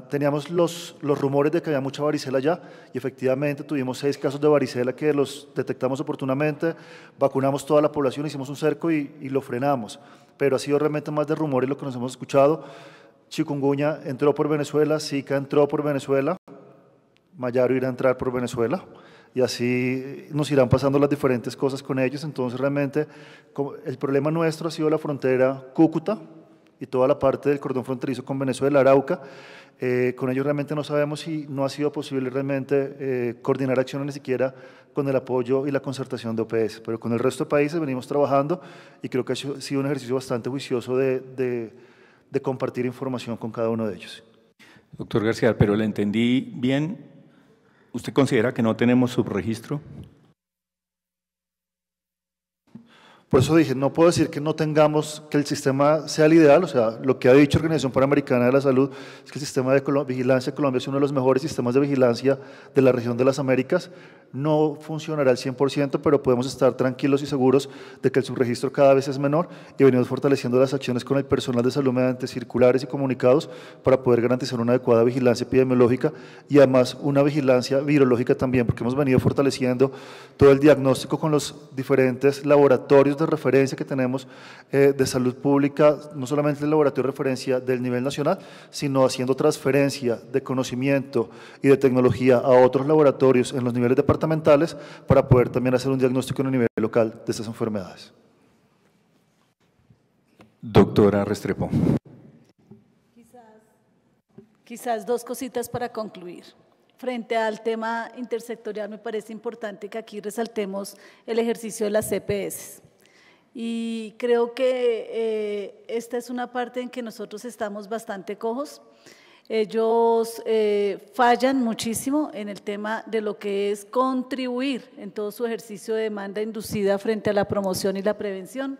teníamos los rumores de que había mucha varicela allá y efectivamente tuvimos 6 casos de varicela que los detectamos oportunamente, vacunamos toda la población, hicimos un cerco y lo frenamos, pero ha sido realmente más de rumores lo que nos hemos escuchado. Chikungunya entró por Venezuela, Zika entró por Venezuela, Mayaro irá a entrar por Venezuela y así nos irán pasando las diferentes cosas con ellos. Entonces realmente el problema nuestro ha sido la frontera Cúcuta y toda la parte del cordón fronterizo con Venezuela, Arauca. Con ellos realmente no sabemos si no ha sido posible realmente coordinar acciones ni siquiera con el apoyo y la concertación de OPS, pero con el resto de países venimos trabajando y creo que ha sido un ejercicio bastante juicioso de compartir información con cada uno de ellos. Doctor García, pero le entendí bien. ¿Usted considera que no tenemos subregistro? Por eso dije, no puedo decir que no tengamos, que el sistema sea el ideal, o sea, lo que ha dicho la Organización Panamericana de la Salud es que el sistema de vigilancia de Colombia es uno de los mejores sistemas de vigilancia de la región de las Américas. No funcionará al 100%, pero podemos estar tranquilos y seguros de que el subregistro cada vez es menor y venimos fortaleciendo las acciones con el personal de salud mediante circulares y comunicados para poder garantizar una adecuada vigilancia epidemiológica y además una vigilancia virológica también, porque hemos venido fortaleciendo todo el diagnóstico con los diferentes laboratorios de referencia que tenemos de salud pública, no solamente el laboratorio de referencia del nivel nacional, sino haciendo transferencia de conocimiento y de tecnología a otros laboratorios en los niveles departamentales para poder también hacer un diagnóstico en el nivel local de estas enfermedades. Doctora Restrepo. Quizás 2 cositas para concluir. Frente al tema intersectorial, me parece importante que aquí resaltemos el ejercicio de las CPS. Y creo que esta es una parte en que nosotros estamos bastante cojos. Ellos fallan muchísimo en el tema de lo que es contribuir en todo su ejercicio de demanda inducida frente a la promoción y la prevención.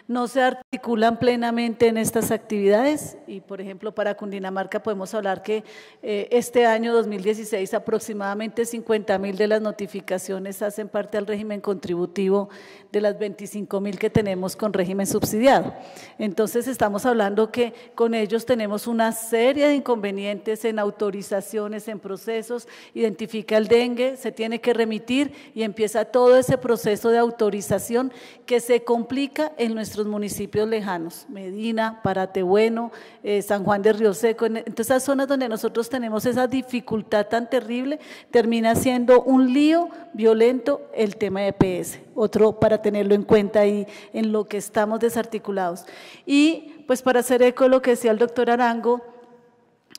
No se articulan plenamente en estas actividades y, por ejemplo, para Cundinamarca podemos hablar que este año 2016 aproximadamente 50.000 de las notificaciones hacen parte del régimen contributivo de las 25.000 que tenemos con régimen subsidiado. Entonces estamos hablando que con ellos tenemos una serie de inconvenientes en autorizaciones, en procesos, identifica el dengue, se tiene que remitir y empieza todo ese proceso de autorización que se complica en nuestro nuestros municipios lejanos, Medina, Paratebueno, San Juan de Río Seco. Entonces, esas zonas donde nosotros tenemos esa dificultad tan terrible, termina siendo un lío violento el tema de EPS. Otro para tenerlo en cuenta ahí en lo que estamos desarticulados. Y pues para hacer eco de lo que decía el doctor Arango,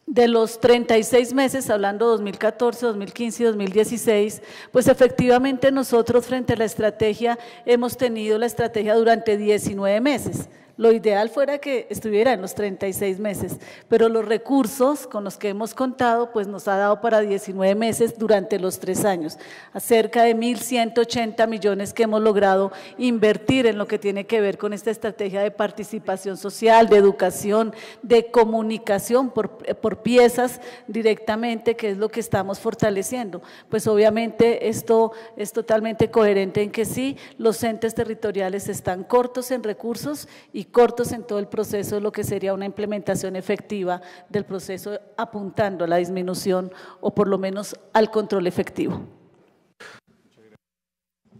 de los 36 meses, hablando 2014, 2015 y 2016, pues efectivamente nosotros frente a la estrategia hemos tenido la estrategia durante 19 meses. Lo ideal fuera que estuviera en los 36 meses, pero los recursos con los que hemos contado pues nos ha dado para 19 meses durante los 3 años, a cerca de 1.180 millones que hemos logrado invertir en lo que tiene que ver con esta estrategia de participación social, de educación, de comunicación por piezas directamente, que es lo que estamos fortaleciendo. Pues obviamente esto es totalmente coherente en que sí, los entes territoriales están cortos en recursos y cortos en todo el proceso de lo que sería una implementación efectiva del proceso, apuntando a la disminución o por lo menos al control efectivo.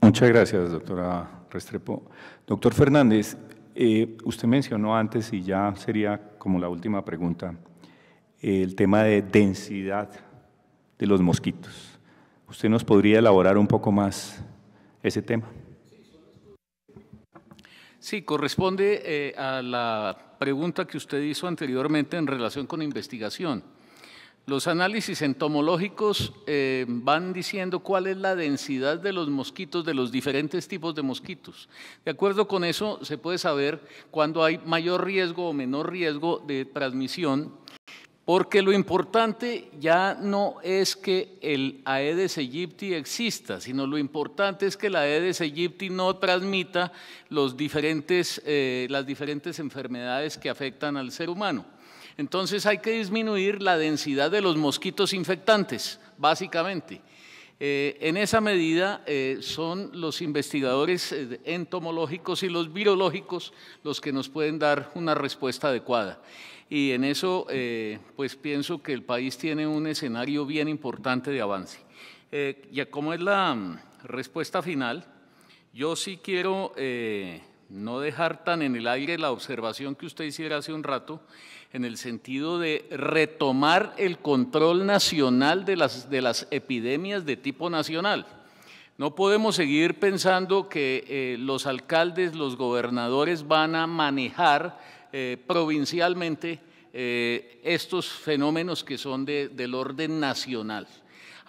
Muchas gracias, doctora Restrepo. Doctor Fernández, usted mencionó antes, y ya sería como la última pregunta, el tema de densidad de los mosquitos. ¿Usted nos podría elaborar un poco más ese tema? Sí, corresponde a la pregunta que usted hizo anteriormente en relación con investigación. Los análisis entomológicos van diciendo cuál es la densidad de los mosquitos, de los diferentes tipos de mosquitos. De acuerdo con eso, se puede saber cuándo hay mayor riesgo o menor riesgo de transmisión, porque lo importante ya no es que el Aedes aegypti exista, sino lo importante es que el Aedes aegypti no transmita las diferentes enfermedades que afectan al ser humano. Entonces hay que disminuir la densidad de los mosquitos infectantes, básicamente. En esa medida son los investigadores entomológicos y los virológicos los que nos pueden dar una respuesta adecuada. Y en eso pues pienso que el país tiene un escenario bien importante de avance. Ya como es la respuesta final, yo sí quiero no dejar tan en el aire la observación que usted hiciera hace un rato, en el sentido de retomar el control nacional de las epidemias de tipo nacional. No podemos seguir pensando que los alcaldes, los gobernadores van a manejar provincialmente estos fenómenos que son del orden nacional.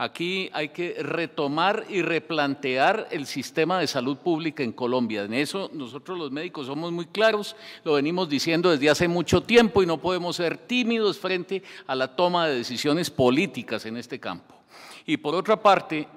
Aquí hay que retomar y replantear el sistema de salud pública en Colombia. En eso nosotros los médicos somos muy claros, lo venimos diciendo desde hace mucho tiempo y no podemos ser tímidos frente a la toma de decisiones políticas en este campo. Y por otra parte,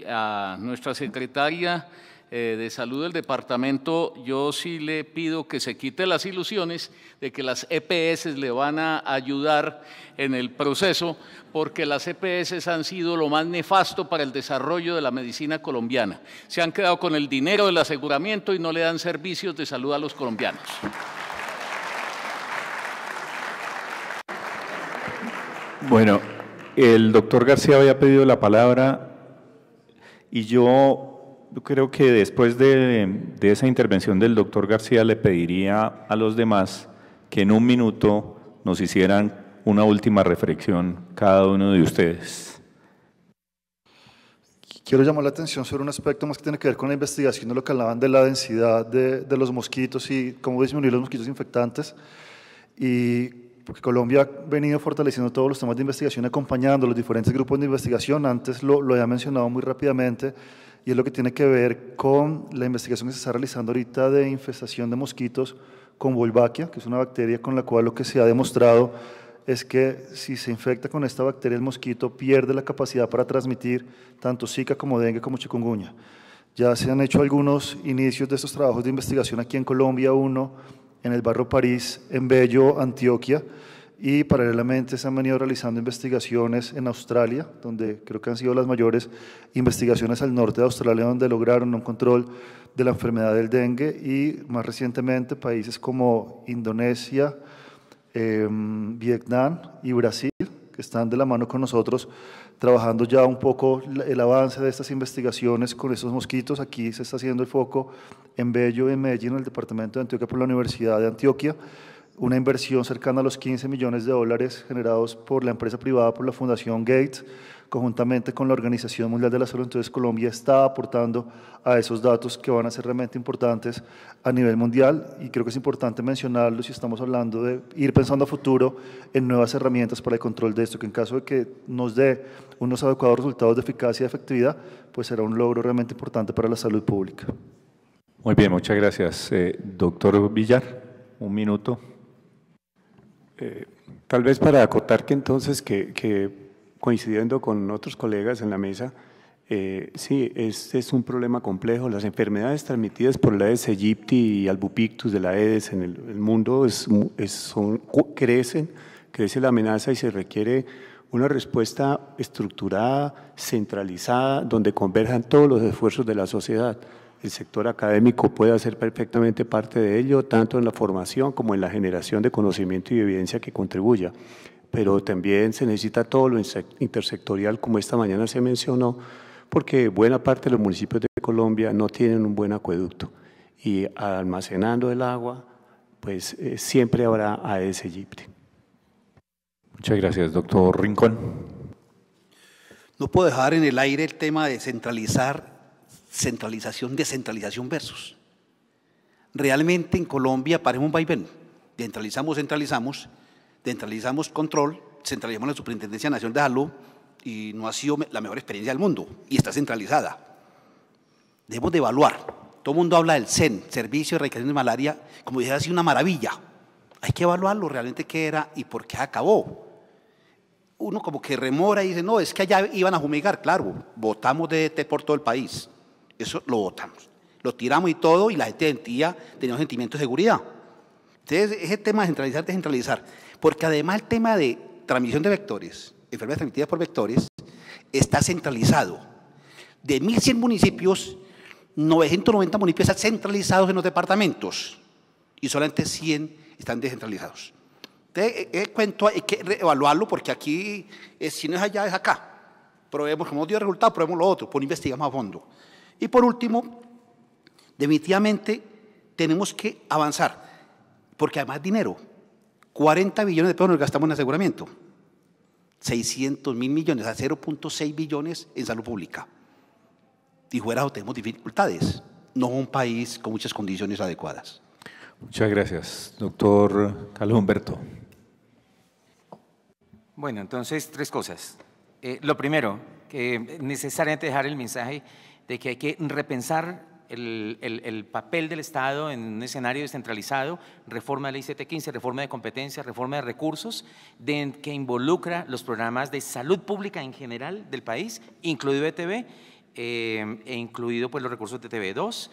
a nuestra secretaria de Salud del departamento, yo sí le pido que se quite las ilusiones de que las EPS le van a ayudar en el proceso, porque las EPS han sido lo más nefasto para el desarrollo de la medicina colombiana. Se han quedado con el dinero del aseguramiento y no le dan servicios de salud a los colombianos. Bueno, el doctor García había pedido la palabra y yo creo que después de esa intervención del doctor García le pediría a los demás que en un minuto nos hicieran una última reflexión cada uno de ustedes. Quiero llamar la atención sobre un aspecto más que tiene que ver con la investigación de lo que hablaban de la densidad de los mosquitos y cómo disminuir los mosquitos infectantes. Y porque Colombia ha venido fortaleciendo todos los temas de investigación, acompañando los diferentes grupos de investigación. Antes lo había mencionado muy rápidamente, y es lo que tiene que ver con la investigación que se está realizando ahorita de infestación de mosquitos con Wolbachia, que es una bacteria con la cual lo que se ha demostrado es que si se infecta con esta bacteria el mosquito pierde la capacidad para transmitir tanto Zika como dengue como chikungunya. Ya se han hecho algunos inicios de estos trabajos de investigación aquí en Colombia, uno en el barrio París, en Bello, Antioquia, y paralelamente se han venido realizando investigaciones en Australia, donde creo que han sido las mayores investigaciones al norte de Australia, donde lograron un control de la enfermedad del dengue, y más recientemente países como Indonesia, Vietnam y Brasil, que que están de la mano con nosotros, trabajando ya un poco el avance de estas investigaciones con estos mosquitos. Aquí se está haciendo el foco en Bello y en Medellín, en el departamento de Antioquia por la Universidad de Antioquia, una inversión cercana a los $15 millones generados por la empresa privada, por la Fundación Gates, conjuntamente con la Organización Mundial de la Salud. Entonces Colombia está aportando a esos datos que van a ser realmente importantes a nivel mundial, y creo que es importante mencionarlo si estamos hablando de ir pensando a futuro en nuevas herramientas para el control de esto, que en caso de que nos dé unos adecuados resultados de eficacia y de efectividad, pues será un logro realmente importante para la salud pública. Muy bien, muchas gracias. Doctor Villar, un minuto. Tal vez para acotar que entonces, que coincidiendo con otros colegas en la mesa, sí, este es un problema complejo. Las enfermedades transmitidas por la Aedes aegypti y albopictus de la Aedes en el mundo crece la amenaza y se requiere una respuesta estructurada, centralizada, donde converjan todos los esfuerzos de la sociedad. El sector académico puede hacer perfectamente parte de ello, tanto en la formación como en la generación de conocimiento y evidencia que contribuya. Pero también se necesita todo lo intersectorial, como esta mañana se mencionó, porque buena parte de los municipios de Colombia no tienen un buen acueducto, y almacenando el agua, pues siempre habrá Aedes aegypti. Muchas gracias, doctor Rincón. No puedo dejar en el aire el tema de centralización, descentralización versus. Realmente en Colombia parece un vaivén. Centralizamos control, centralizamos la Superintendencia Nacional de Salud y no ha sido la mejor experiencia del mundo y está centralizada. Debemos de evaluar. Todo el mundo habla del CEN, Servicio de Erradicación de Malaria, como dije, ha sido una maravilla. Hay que evaluarlo realmente qué era y por qué acabó. Uno como que remora y dice, no, es que allá iban a fumigar. Claro, botamos DDT por todo el país. Eso lo botamos. Lo tiramos y todo, y la gente sentía, tenía un sentimiento de seguridad. Entonces, ese tema de descentralizar, porque además el tema de transmisión de vectores, enfermedades transmitidas por vectores, está centralizado. De 1.100 municipios, 990 municipios están centralizados en los departamentos y solamente 100 están descentralizados. Entonces, el cuento hay que evaluarlo, porque aquí, si no es allá, es acá. Probemos, como dio resultado, probemos lo otro, pues investigamos a fondo. Y por último, definitivamente tenemos que avanzar, porque además dinero, 40 billones de pesos nos gastamos en aseguramiento, 600.000 millones, a 0.6 billones en salud pública. Y fuera tenemos dificultades, no un país con muchas condiciones adecuadas. Muchas gracias. Doctor Carlos Humberto. Bueno, entonces, tres cosas. Lo primero, que necesariamente dejar el mensaje de que hay que repensar el papel del Estado en un escenario descentralizado, reforma de la Ley 715, reforma de competencias, reforma de recursos, que involucra los programas de salud pública en general del país, incluido ETV, e incluido pues los recursos de TV2,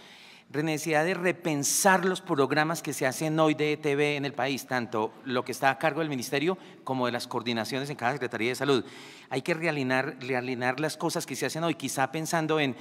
necesidad de repensar los programas que se hacen hoy de ETV en el país, tanto lo que está a cargo del Ministerio como de las coordinaciones en cada Secretaría de Salud. Hay que realinear las cosas que se hacen hoy, quizá pensando en,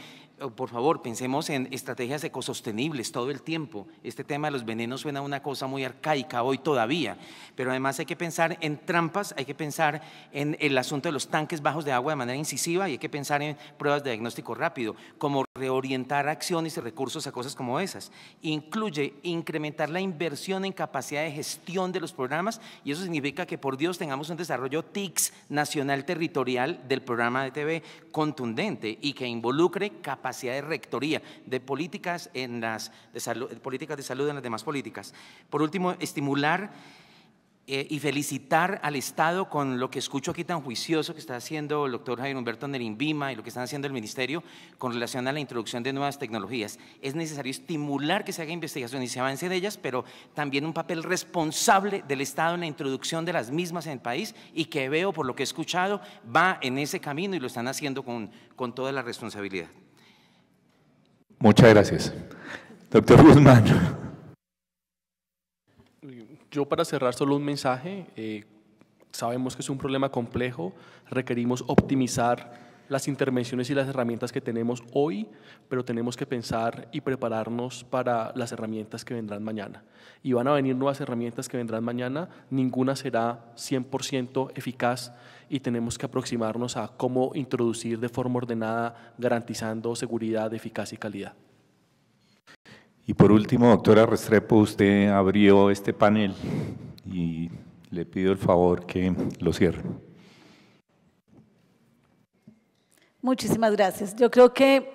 por favor, pensemos en estrategias ecosostenibles todo el tiempo. Este tema de los venenos suena a una cosa muy arcaica hoy todavía, pero además hay que pensar en trampas, hay que pensar en el asunto de los tanques bajos de agua de manera incisiva, y hay que pensar en pruebas de diagnóstico rápido, como reorientar acciones y recursos a cosas como esas. Incluye incrementar la inversión en capacidad de gestión de los programas, y eso significa que, por Dios, tengamos un desarrollo TICS nacional territorial del programa de TV contundente y que involucre capacidad de rectoría de políticas políticas de salud en las demás políticas. Por último, estimular y felicitar al Estado con lo que escucho aquí tan juicioso que está haciendo el doctor Javier Humberto en el INVIMA y lo que están haciendo el Ministerio con relación a la introducción de nuevas tecnologías. Es necesario estimular que se haga investigación y se avance en ellas, pero también un papel responsable del Estado en la introducción de las mismas en el país, y que veo, por lo que he escuchado, va en ese camino y lo están haciendo con toda la responsabilidad. Muchas gracias. Doctor Guzmán. Yo, para cerrar, solo un mensaje. Sabemos que es un problema complejo, requerimos optimizar las intervenciones y las herramientas que tenemos hoy, pero tenemos que pensar y prepararnos para las herramientas que vendrán mañana. Y van a venir nuevas herramientas que vendrán mañana, ninguna será 100% eficaz y tenemos que aproximarnos a cómo introducir de forma ordenada, garantizando seguridad, eficacia y calidad. Y por último, doctora Restrepo, usted abrió este panel y le pido el favor que lo cierre. Muchísimas gracias. Yo creo que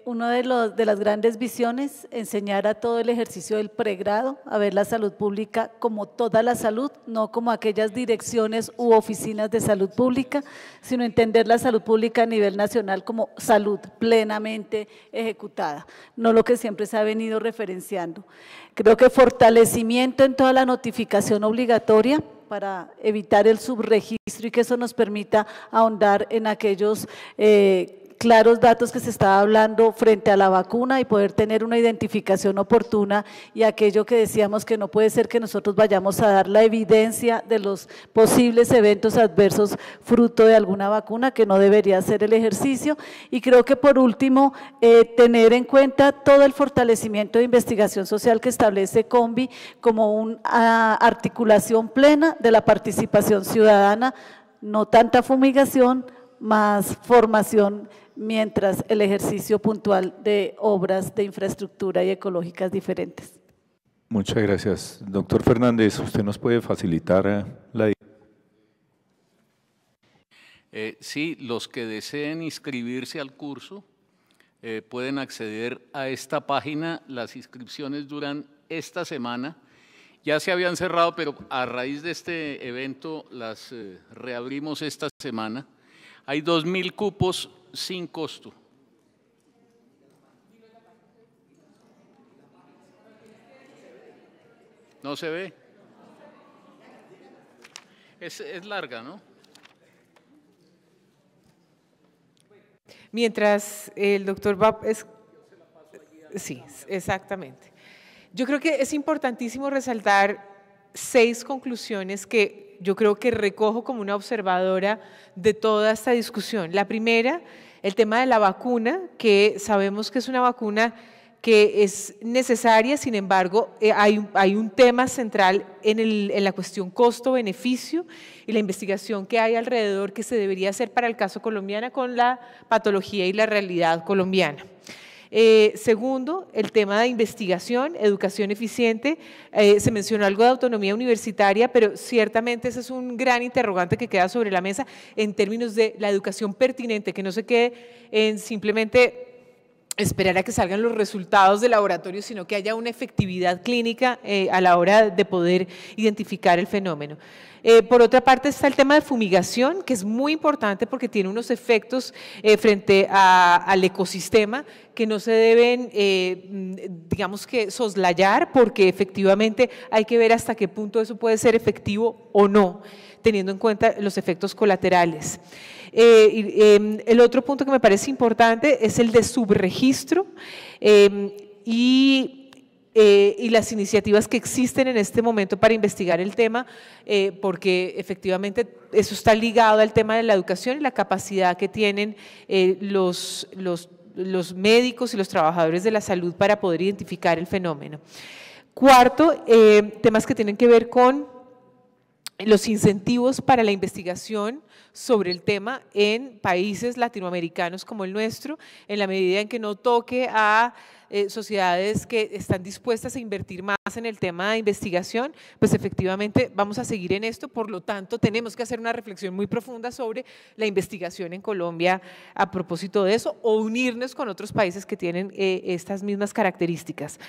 una de las grandes visiones, enseñar a todo el ejercicio del pregrado a ver la salud pública como toda la salud, no como aquellas direcciones u oficinas de salud pública, sino entender la salud pública a nivel nacional como salud plenamente ejecutada, no lo que siempre se ha venido referenciando. Creo que fortalecimiento en toda la notificación obligatoria para evitar el subregistro y que eso nos permita ahondar en aquellos claros datos que se estaba hablando frente a la vacuna y poder tener una identificación oportuna y aquello que decíamos que no puede ser que nosotros vayamos a dar la evidencia de los posibles eventos adversos fruto de alguna vacuna, que no debería ser el ejercicio. Y creo que por último, tener en cuenta todo el fortalecimiento de investigación social que establece CONVI como una articulación plena de la participación ciudadana, no tanta fumigación, más formación, mientras el ejercicio puntual de obras de infraestructura y ecológicas diferentes. Muchas gracias. Doctor Fernández, ¿usted nos puede facilitar la... Sí, los que deseen inscribirse al curso pueden acceder a esta página. Las inscripciones duran esta semana. Ya se habían cerrado, pero a raíz de este evento las reabrimos esta semana. Hay 2.000 cupos sin costo. ¿No se ve? Es larga, ¿no? Mientras el doctor va… Sí, exactamente. Yo creo que es importantísimo resaltar 6 conclusiones que yo creo que recojo como una observadora de toda esta discusión. La primera, el tema de la vacuna, que sabemos que es una vacuna que es necesaria, sin embargo, hay un tema central en la cuestión costo-beneficio y la investigación que hay alrededor que se debería hacer para el caso colombiano con la patología y la realidad colombiana. Segundo, el tema de investigación, educación eficiente. Se mencionó algo de autonomía universitaria, pero ciertamente ese es un gran interrogante que queda sobre la mesa en términos de la educación pertinente, que no se quede en simplemente esperar a que salgan los resultados del laboratorio, sino que haya una efectividad clínica a la hora de poder identificar el fenómeno. Por otra parte está el tema de fumigación, que es muy importante porque tiene unos efectos frente al ecosistema que no se deben, digamos que, soslayar, porque efectivamente hay que ver hasta qué punto eso puede ser efectivo o no, teniendo en cuenta los efectos colaterales. El otro punto que me parece importante es el de subregistro y las iniciativas que existen en este momento para investigar el tema, porque efectivamente eso está ligado al tema de la educación y la capacidad que tienen los médicos y los trabajadores de la salud para poder identificar el fenómeno. Cuarto, temas que tienen que ver con los incentivos para la investigación sobre el tema en países latinoamericanos como el nuestro, en la medida en que no toque a sociedades que están dispuestas a invertir más en el tema de investigación, pues efectivamente vamos a seguir en esto. Por lo tanto, tenemos que hacer una reflexión muy profunda sobre la investigación en Colombia a propósito de eso, o unirnos con otros países que tienen estas mismas características.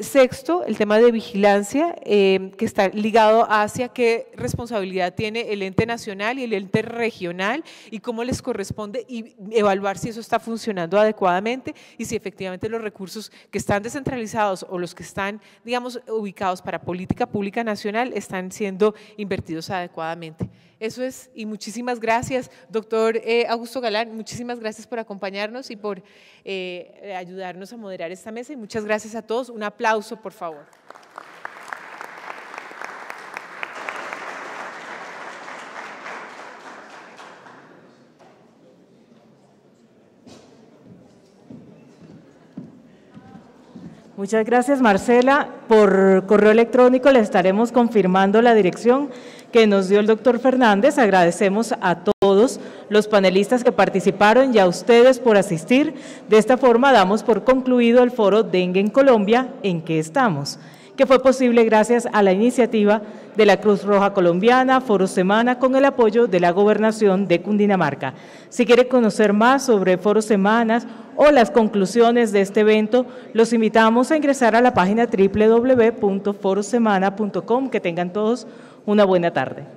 Sexto, el tema de vigilancia, que está ligado hacia qué responsabilidad tiene el ente nacional y el ente regional y cómo les corresponde, y evaluar si eso está funcionando adecuadamente y si efectivamente los recursos que están descentralizados o los que están, digamos, ubicados para política pública nacional están siendo invertidos adecuadamente. Eso es, y muchísimas gracias, doctor Augusto Galán, muchísimas gracias por acompañarnos y por ayudarnos a moderar esta mesa, y muchas gracias a todos. Un aplauso, por favor. Muchas gracias, Marcela. Por correo electrónico le estaremos confirmando la dirección que nos dio el doctor Fernández. Agradecemos a todos los panelistas que participaron y a ustedes por asistir. De esta forma damos por concluido el foro Dengue en Colombia, ¿en qué estamos?, que fue posible gracias a la iniciativa de la Cruz Roja Colombiana, Foro Semana, con el apoyo de la Gobernación de Cundinamarca. Si quiere conocer más sobre Foro Semanas o las conclusiones de este evento, los invitamos a ingresar a la página www.forosemana.com. Que tengan todos una buena tarde.